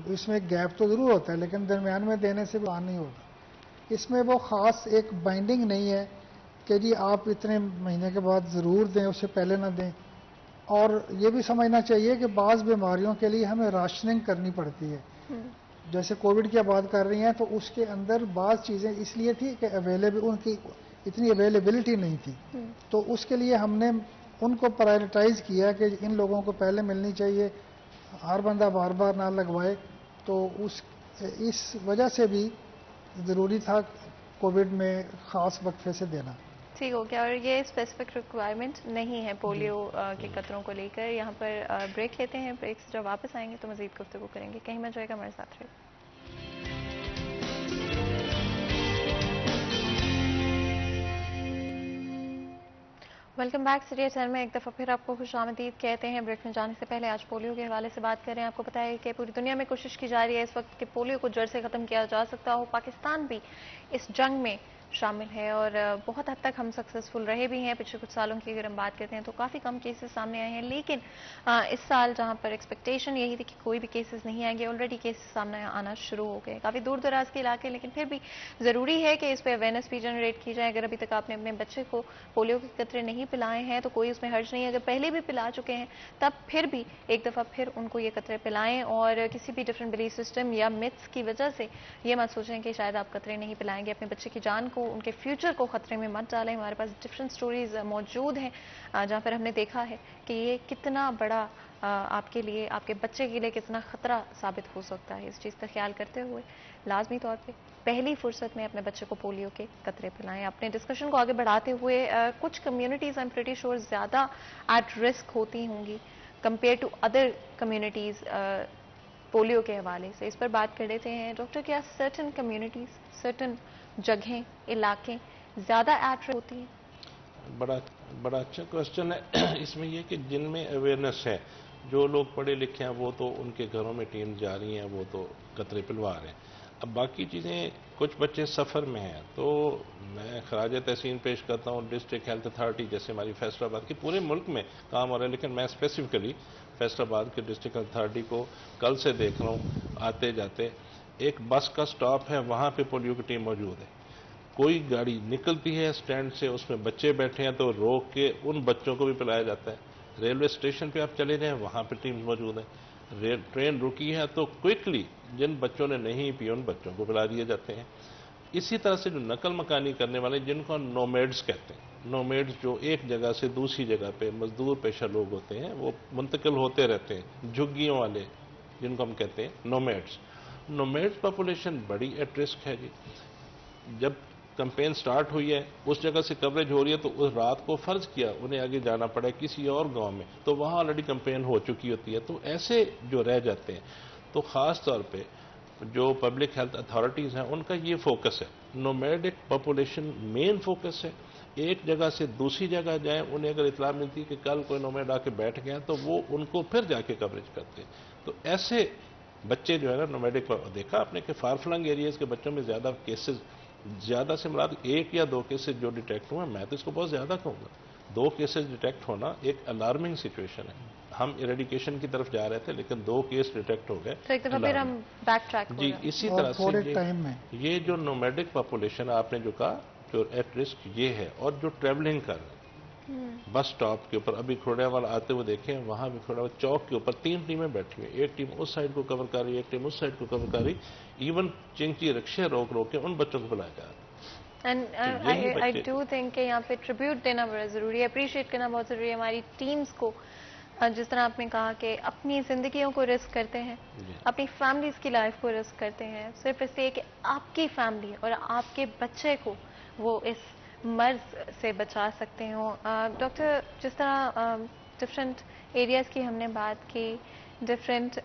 اس میں ایک گیپ تو ضرور ہوتا ہے لیکن درمیان میں دینے سے نقصان نہیں ہوگا. اس میں وہ خاص ایک بائنڈنگ نہیں ہے کہ جی آپ اتنے مہینے کے بعد ضرور دیں، اس سے پہلے نہ دیں. اور یہ بھی سمجھنا چاہیے کہ بعض بیماریوں کے لیے ہمیں راشننگ کرنی پڑتی ہے. جیسے کووڈ کی بات کر رہی ہیں تو اس کے اندر بعض چیزیں اس لیے تھی کہ ان کی اتنی اویلیبلٹی نہیں تھی، تو اس کے لیے ہم نے ان کو پرائرٹائز کیا کہ ان لوگوں کو پہلے ملنی چاہیے، ہر بندہ بار بار نہ لگوائے. تو اس وجہ سے بھی ضروری تھا کووڈ میں خاص وقفے سے دینا. ٹھیک ہو گیا. اور یہ اسپیسیفک ریکوائرمنٹ نہیں ہے پولیو کے قطروں کو لے کر. یہاں پر بریک لیتے ہیں، بریک سے جب واپس آئیں گے تو مزید گفتگو کریں گے. کہیں مت جائے گا، ہمارے ساتھ رہے. Welcome back. سٹی ایٹ 10 میں ایک دفعہ پھر آپ کو خوش آمدید کہتے ہیں. بریک میں جانے سے پہلے آج پولیو کے حوالے سے بات کریں. آپ کو پتہ ہے کہ پوری دنیا میں کوشش کی جا رہی ہے اس وقت کہ پولیو کو جڑ سے ختم کیا جا سکتا ہو. پاکستان بھی اس جنگ میں شامل ہے اور بہت حد تک ہم سکسیسفل رہے بھی ہیں. پچھلے کچھ سالوں کی اگر ہم بات کرتے ہیں تو کافی کم کیسز سامنے آئے ہیں، لیکن اس سال جہاں پر ایکسپیکٹیشن یہی تھی کہ کوئی بھی کیسز نہیں آئیں گے، آلریڈی کیسز سامنے آنا شروع ہو گئے. کافی دور دراز کے علاقے، لیکن پھر بھی ضروری ہے کہ اس پہ اویئرنیس بھی جنریٹ کی جائے. اگر ابھی تک آپ نے اپنے بچے کو پولیو کے قطرے نہیں پلائے ہیں تو کوئی اس میں حرج نہیں. اگر پہلے بھی پلا چکے ہیں تب پھر بھی ایک دفعہ پھر ان کو یہ قطرے پلائیں، اور کسی بھی ڈفرینٹ بلیف سسٹم یا متس کی وجہ سے یہ مت سوچیں کہ شاید آپ قطرے نہیں پلائیں گے. اپنے بچے کی جان کو، ان کے فیوچر کو خطرے میں مت ڈالیں. ہمارے پاس ڈفرینٹ سٹوریز موجود ہیں جہاں پر ہم نے دیکھا ہے کہ یہ کتنا بڑا آپ کے لیے، آپ کے بچے کے لیے کتنا خطرہ ثابت ہو سکتا ہے. اس چیز کا خیال کرتے ہوئے لازمی طور پہ پہلی فرصت میں اپنے بچے کو پولیو کے قطرے پلائیں. اپنے ڈسکشن کو آگے بڑھاتے ہوئے کچھ کمیونٹیز آئی ایم پریٹی شور زیادہ ایٹ رسک ہوتی ہوں گی compare to other communities polio کے حوالے سے. اس پر بات کر لیتے ہیں. ڈاکٹر، کیا سرٹن کمیونٹیز، سرٹن جگہیں، علاقے زیادہ ایٹ رسک ہوتی ہیں؟ بڑا اچھا کوشچن ہے. اس میں یہ کہ جن میں اویئرنیس ہے، جو لوگ پڑھے لکھے ہیں وہ تو ان کے گھروں میں ٹیم جا رہی ہیں، وہ تو قطرے پلوا رہے ہیں. اب باقی چیزیں، کچھ بچے سفر میں ہیں تو میں خراج تحسین پیش کرتا ہوں ڈسٹرکٹ ہیلتھ اتھارٹی جیسے ہماری فیصل آباد کی. پورے ملک میں کام ہو رہا ہے لیکن میں اسپیسیفکلی فیصل آباد کے ڈسٹرکٹ ہیلتھ اتھارٹی کو کل سے دیکھ رہا ہوں. آتے جاتے ایک بس کا سٹاپ ہے، وہاں پہ پولیو کی ٹیم موجود ہے. کوئی گاڑی نکلتی ہے اسٹینڈ سے، اس میں بچے بیٹھے ہیں تو روک کے ان بچوں کو بھی پلایا جاتا ہے. ریلوے اسٹیشن پہ آپ چلے جائیں، وہاں پہ ٹیم موجود ہیں. ٹرین رکی ہے تو کوئکلی جن بچوں نے نہیں پی ان بچوں کو پلا دیے جاتے ہیں. اسی طرح سے جو نقل مکانی کرنے والے جن کو نومیڈز کہتے ہیں، نومیڈز جو ایک جگہ سے دوسری جگہ پہ مزدور پیشہ لوگ ہوتے ہیں، وہ منتقل ہوتے رہتے ہیں. جھگیوں والے جن کو ہم کہتے ہیں نومیڈز پاپولیشن بڑی ایٹ رسک ہے جی. جب کمپین سٹارٹ ہوئی ہے، اس جگہ سے کوریج ہو رہی ہے تو اس رات کو فرض کیا انہیں آگے جانا پڑا کسی اور گاؤں میں، تو وہاں آلریڈی کمپین ہو چکی ہوتی ہے. تو ایسے جو رہ جاتے ہیں تو خاص طور پہ جو پبلک ہیلتھ اتھارٹیز ہیں ان کا یہ فوکس ہے. نومیڈک پاپولیشن مین فوکس ہے. ایک جگہ سے دوسری جگہ جائیں، انہیں اگر اطلاع ملتی ہے کہ کل کوئی نومیڈ آ کے بیٹھ گیا تو وہ ان کو پھر جا کے کوریج کرتے ہیں. تو ایسے بچے جو ہے نا نومیڈک، دیکھا آپ نے کہ فار فلنگ ایریاز کے بچوں میں زیادہ کیسز، زیادہ سے مراد 1 یا 2 کیسز جو ڈیٹیکٹ ہوئے، میں تو اس کو بہت زیادہ کہوں گا. 2 کیسز ڈیٹیکٹ ہونا ایک الارمنگ سچویشن ہے. ہم ایریڈیکیشن کی طرف جا رہے تھے لیکن 2 کیس ڈیٹیکٹ ہو گئے. تو ایک دفعہ پھر ہم بیک ٹریک جی اسی طرح سے یہ جو نومیڈک پاپولیشن آپ نے جو کہا جو ایٹ رسک یہ ہے، اور جو ٹریولنگ کر رہے ہیں بس سٹاپ کے اوپر. ابھی کھوڑیا والا آتے ہوئے دیکھیں، وہاں بھی کھوڑیا والا چوک کے اوپر 3 ٹیمیں بیٹھی ہوئی، ایک ٹیم اس سائڈ کو کور کر رہی ہے، ایک ٹیم اس سائڈ کو کور کر رہی. ایون چنکی رکشے روک روک کے ان بچوں کو بلایا جا رہا ہے. اینڈ آئی ڈو تھنک کہ یہاں پہ ٹریبیوٹ دینا بڑا ضروری ہے، اپریشیٹ کرنا بہت ضروری ہے ہماری ٹیمز کو. جس طرح آپ نے کہا کہ اپنی زندگیوں کو رسک کرتے ہیں، اپنی فیملیز کی لائف کو رسک کرتے ہیں، صرف اس لیے کہ آپ کی فیملی اور آپ کے بچے کو وہ اس مرض سے بچا سکتے ہوں. ڈاکٹر جس طرح ڈفرینٹ ایریاز کی ہم نے بات کی, ڈفرینٹ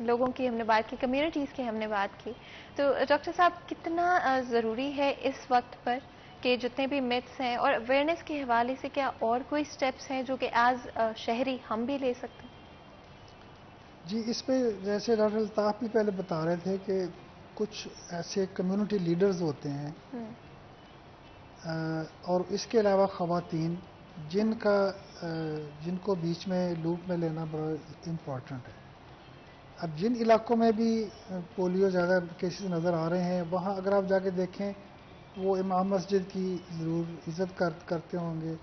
لوگوں کی ہم نے بات کی, کمیونٹیز کی ہم نے بات کی, تو ڈاکٹر صاحب کتنا ضروری ہے اس وقت پر کہ جتنے بھی میتھس ہیں اور اویئرنیس کے حوالے سے کیا اور کوئی سٹیپس ہیں جو کہ ایز شہری ہم بھی لے سکتے ہیں؟ جی اس پہ جیسے ڈاکٹر الطاف بھی پہلے بتا رہے تھے کہ کچھ ایسے کمیونٹی لیڈرز ہوتے ہیں اور اس کے علاوہ خواتین جن کو بیچ میں لوپ میں لینا بڑا امپورٹنٹ ہے. اب جن علاقوں میں بھی پولیو زیادہ کیسز نظر آ رہے ہیں وہاں اگر آپ جا کے دیکھیں وہ امام مسجد کی ضرور عزت کرتے ہوں گے,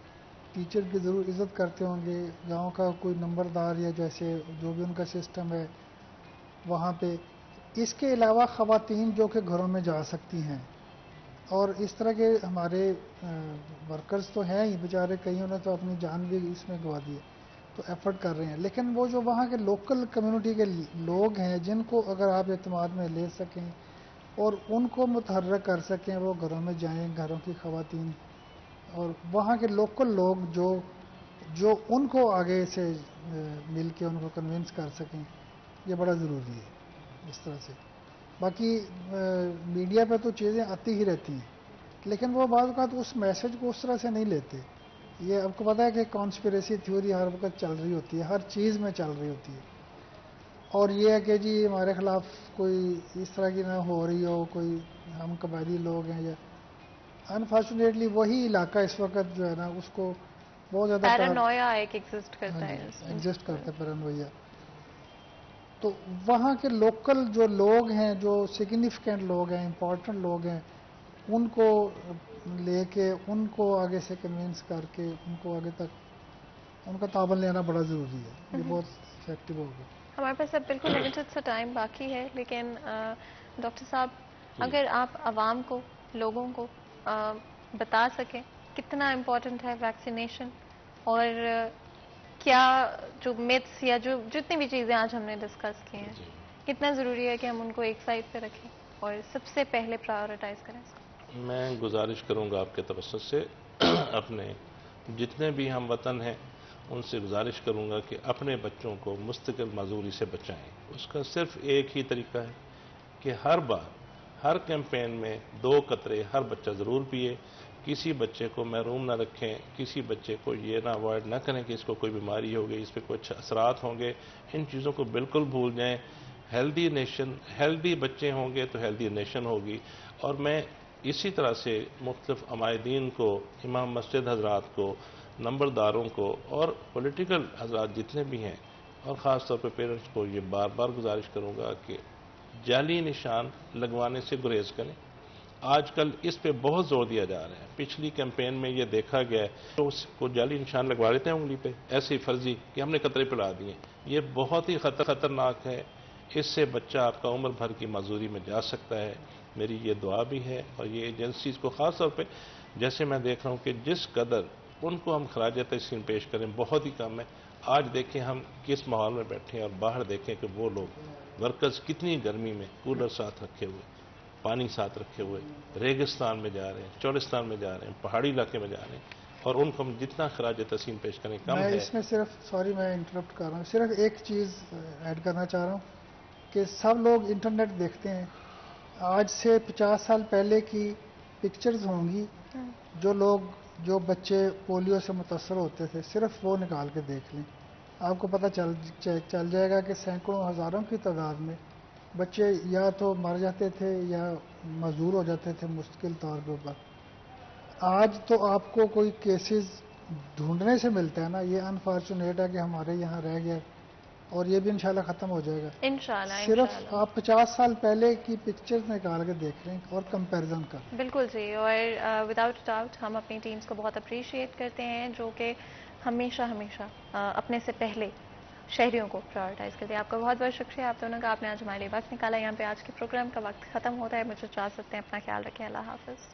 ٹیچر کی ضرور عزت کرتے ہوں گے, گاؤں کا کوئی نمبردار یا جیسے جو بھی ان کا سسٹم ہے وہاں پہ. اس کے علاوہ خواتین جو کہ گھروں میں جا سکتی ہیں, اور اس طرح کے ہمارے ورکرز تو ہیں ہی بیچارے, کئیوں نے تو اپنی جان بھی اس میں گوا دی ہے, تو ایفرٹ کر رہے ہیں. لیکن وہ جو وہاں کے لوکل کمیونٹی کے لوگ ہیں جن کو اگر آپ اعتماد میں لے سکیں اور ان کو متحرک کر سکیں, وہ گھروں میں جائیں, گھروں کی خواتین اور وہاں کے لوکل لوگ جو ان کو آگے سے مل کے ان کو کنونس کر سکیں, یہ بڑا ضروری ہے. اس طرح سے باقی میڈیا پہ تو چیزیں آتی ہی رہتی ہیں لیکن وہ بعض اوقات اس میسج کو اس طرح سے نہیں لیتے. یہ آپ کو پتا ہے کہ کانسپریسی تھیوری ہر وقت چل رہی ہوتی ہے, ہر چیز میں چل رہی ہوتی ہے, اور یہ ہے کہ جی ہمارے خلاف کوئی اس طرح کی نہ ہو رہی ہو, کوئی ہم قبائلی لوگ ہیں, یا انفارچونیٹلی وہی علاقہ اس وقت جو ہے نا اس کو بہت زیادہ پیرانویا ایک ایگزسٹ کرتا ہے, ایگزسٹ کرتا ہے پیرانویا. تو وہاں کے لوکل جو لوگ ہیں, جو سگنیفیکنٹ لوگ ہیں, امپورٹنٹ لوگ ہیں, ان کو لے کے ان کو آگے سے کنونس کر کے ان کو آگے تک ان کا تعاون لینا بڑا ضروری ہے. یہ بہت افیکٹو ہوگا. ہمارے پاس اب بالکل لمیٹڈ سا ٹائم باقی ہے, لیکن ڈاکٹر صاحب اگر آپ عوام کو, لوگوں کو بتا سکیں کتنا امپورٹنٹ ہے ویکسینیشن, اور کیا جو میتھس یا جو جتنی بھی چیزیں آج ہم نے ڈسکس کی ہیں کتنا ضروری ہے کہ ہم ان کو ایک سائڈ پہ رکھیں اور سب سے پہلے پرائیورٹائز کریں اس کو؟ میں گزارش کروں گا آپ کے توسط سے اپنے جتنے بھی ہم وطن ہیں ان سے گزارش کروں گا کہ اپنے بچوں کو مستقل معذوری سے بچائیں. اس کا صرف ایک ہی طریقہ ہے کہ ہر بار ہر کیمپین میں 2 قطرے ہر بچہ ضرور پیے. کسی بچے کو محروم نہ رکھیں, کسی بچے کو یہ نہ اوائڈ نہ کریں کہ اس کو کوئی بیماری ہوگی, اس پہ کچھ اثرات ہوں گے. ان چیزوں کو بالکل بھول جائیں. ہیلدی نیشن, ہیلدی بچے ہوں گے تو ہیلدی نیشن ہوگی. اور میں اسی طرح سے مختلف عمائدین کو, امام مسجد حضرات کو, نمبرداروں کو اور پولیٹیکل حضرات جتنے بھی ہیں, اور خاص طور پہ پیرنٹس کو یہ بار بار گزارش کروں گا کہ جعلی نشان لگوانے سے گریز کریں. آج کل اس پہ بہت زور دیا جا رہا ہے. پچھلی کیمپین میں یہ دیکھا گیا ہے تو اس کو جعلی نشان لگوا لیتے ہیں انگلی پہ ایسے ہی فرضی کہ ہم نے قطرے پلا دیے. یہ بہت ہی خطرناک ہے. اس سے بچہ آپ کا عمر بھر کی معذوری میں جا سکتا ہے. میری یہ دعا بھی ہے, اور یہ ایجنسیز کو خاص طور پہ جیسے میں دیکھ رہا ہوں کہ جس قدر ان کو ہم خراج تحسین پیش کریں بہت ہی کم ہے. آج دیکھیں ہم کس ماحول میں بیٹھے ہیں, اور باہر دیکھیں کہ وہ لوگ ورکرز کتنی گرمی میں کولر ساتھ رکھے ہوئے, پانی ساتھ رکھے ہوئے ریگستان میں جا رہے ہیں, چولستان میں جا رہے ہیں, پہاڑی علاقے میں جا رہے ہیں, اور ان کو ہم جتنا خراج تحسین پیش کریں کم ہے. میں اس میں صرف, سوری میں انٹرپٹ کر رہا ہوں, صرف ایک چیز ایڈ کرنا چاہ رہا ہوں کہ سب لوگ انٹرنیٹ دیکھتے ہیں. آج سے 50 سال پہلے کی پکچرز ہوں گی, جو بچے پولیو سے متاثر ہوتے تھے, صرف وہ نکال کے دیکھ لیں, آپ کو پتہ چل جائے گا کہ سینکڑوں ہزاروں کی تعداد میں بچے یا تو مر جاتے تھے یا معذور ہو جاتے تھے مستقل طور کے اوپر. آج تو آپ کو کوئی کیسز ڈھونڈنے سے ملتا ہے نا, یہ انفارچونیٹ ہے کہ ہمارے یہاں رہ گیا, اور یہ بھی انشاءاللہ ختم ہو جائے گا انشاءاللہ. صرف آپ 50 سال پہلے کی پکچرز نکال کے دیکھ لیں اور کمپیریزن کریں. بالکل جی, اور وداؤٹ ڈاؤٹ ہم اپنی ٹیمز کو بہت اپریشیٹ کرتے ہیں جو کہ ہمیشہ اپنے سے پہلے شہریوں کو پرائورٹائز کرتے ہیں. آپ کا بہت بہت شکریہ آپ دونوں کا, آپ نے آج ہمارے لیے وقت نکالا. یہاں پہ آج کے پروگرام کا وقت ختم ہوتا ہے, مجھے اجازت دیں, اپنا خیال رکھیں, اللہ حافظ.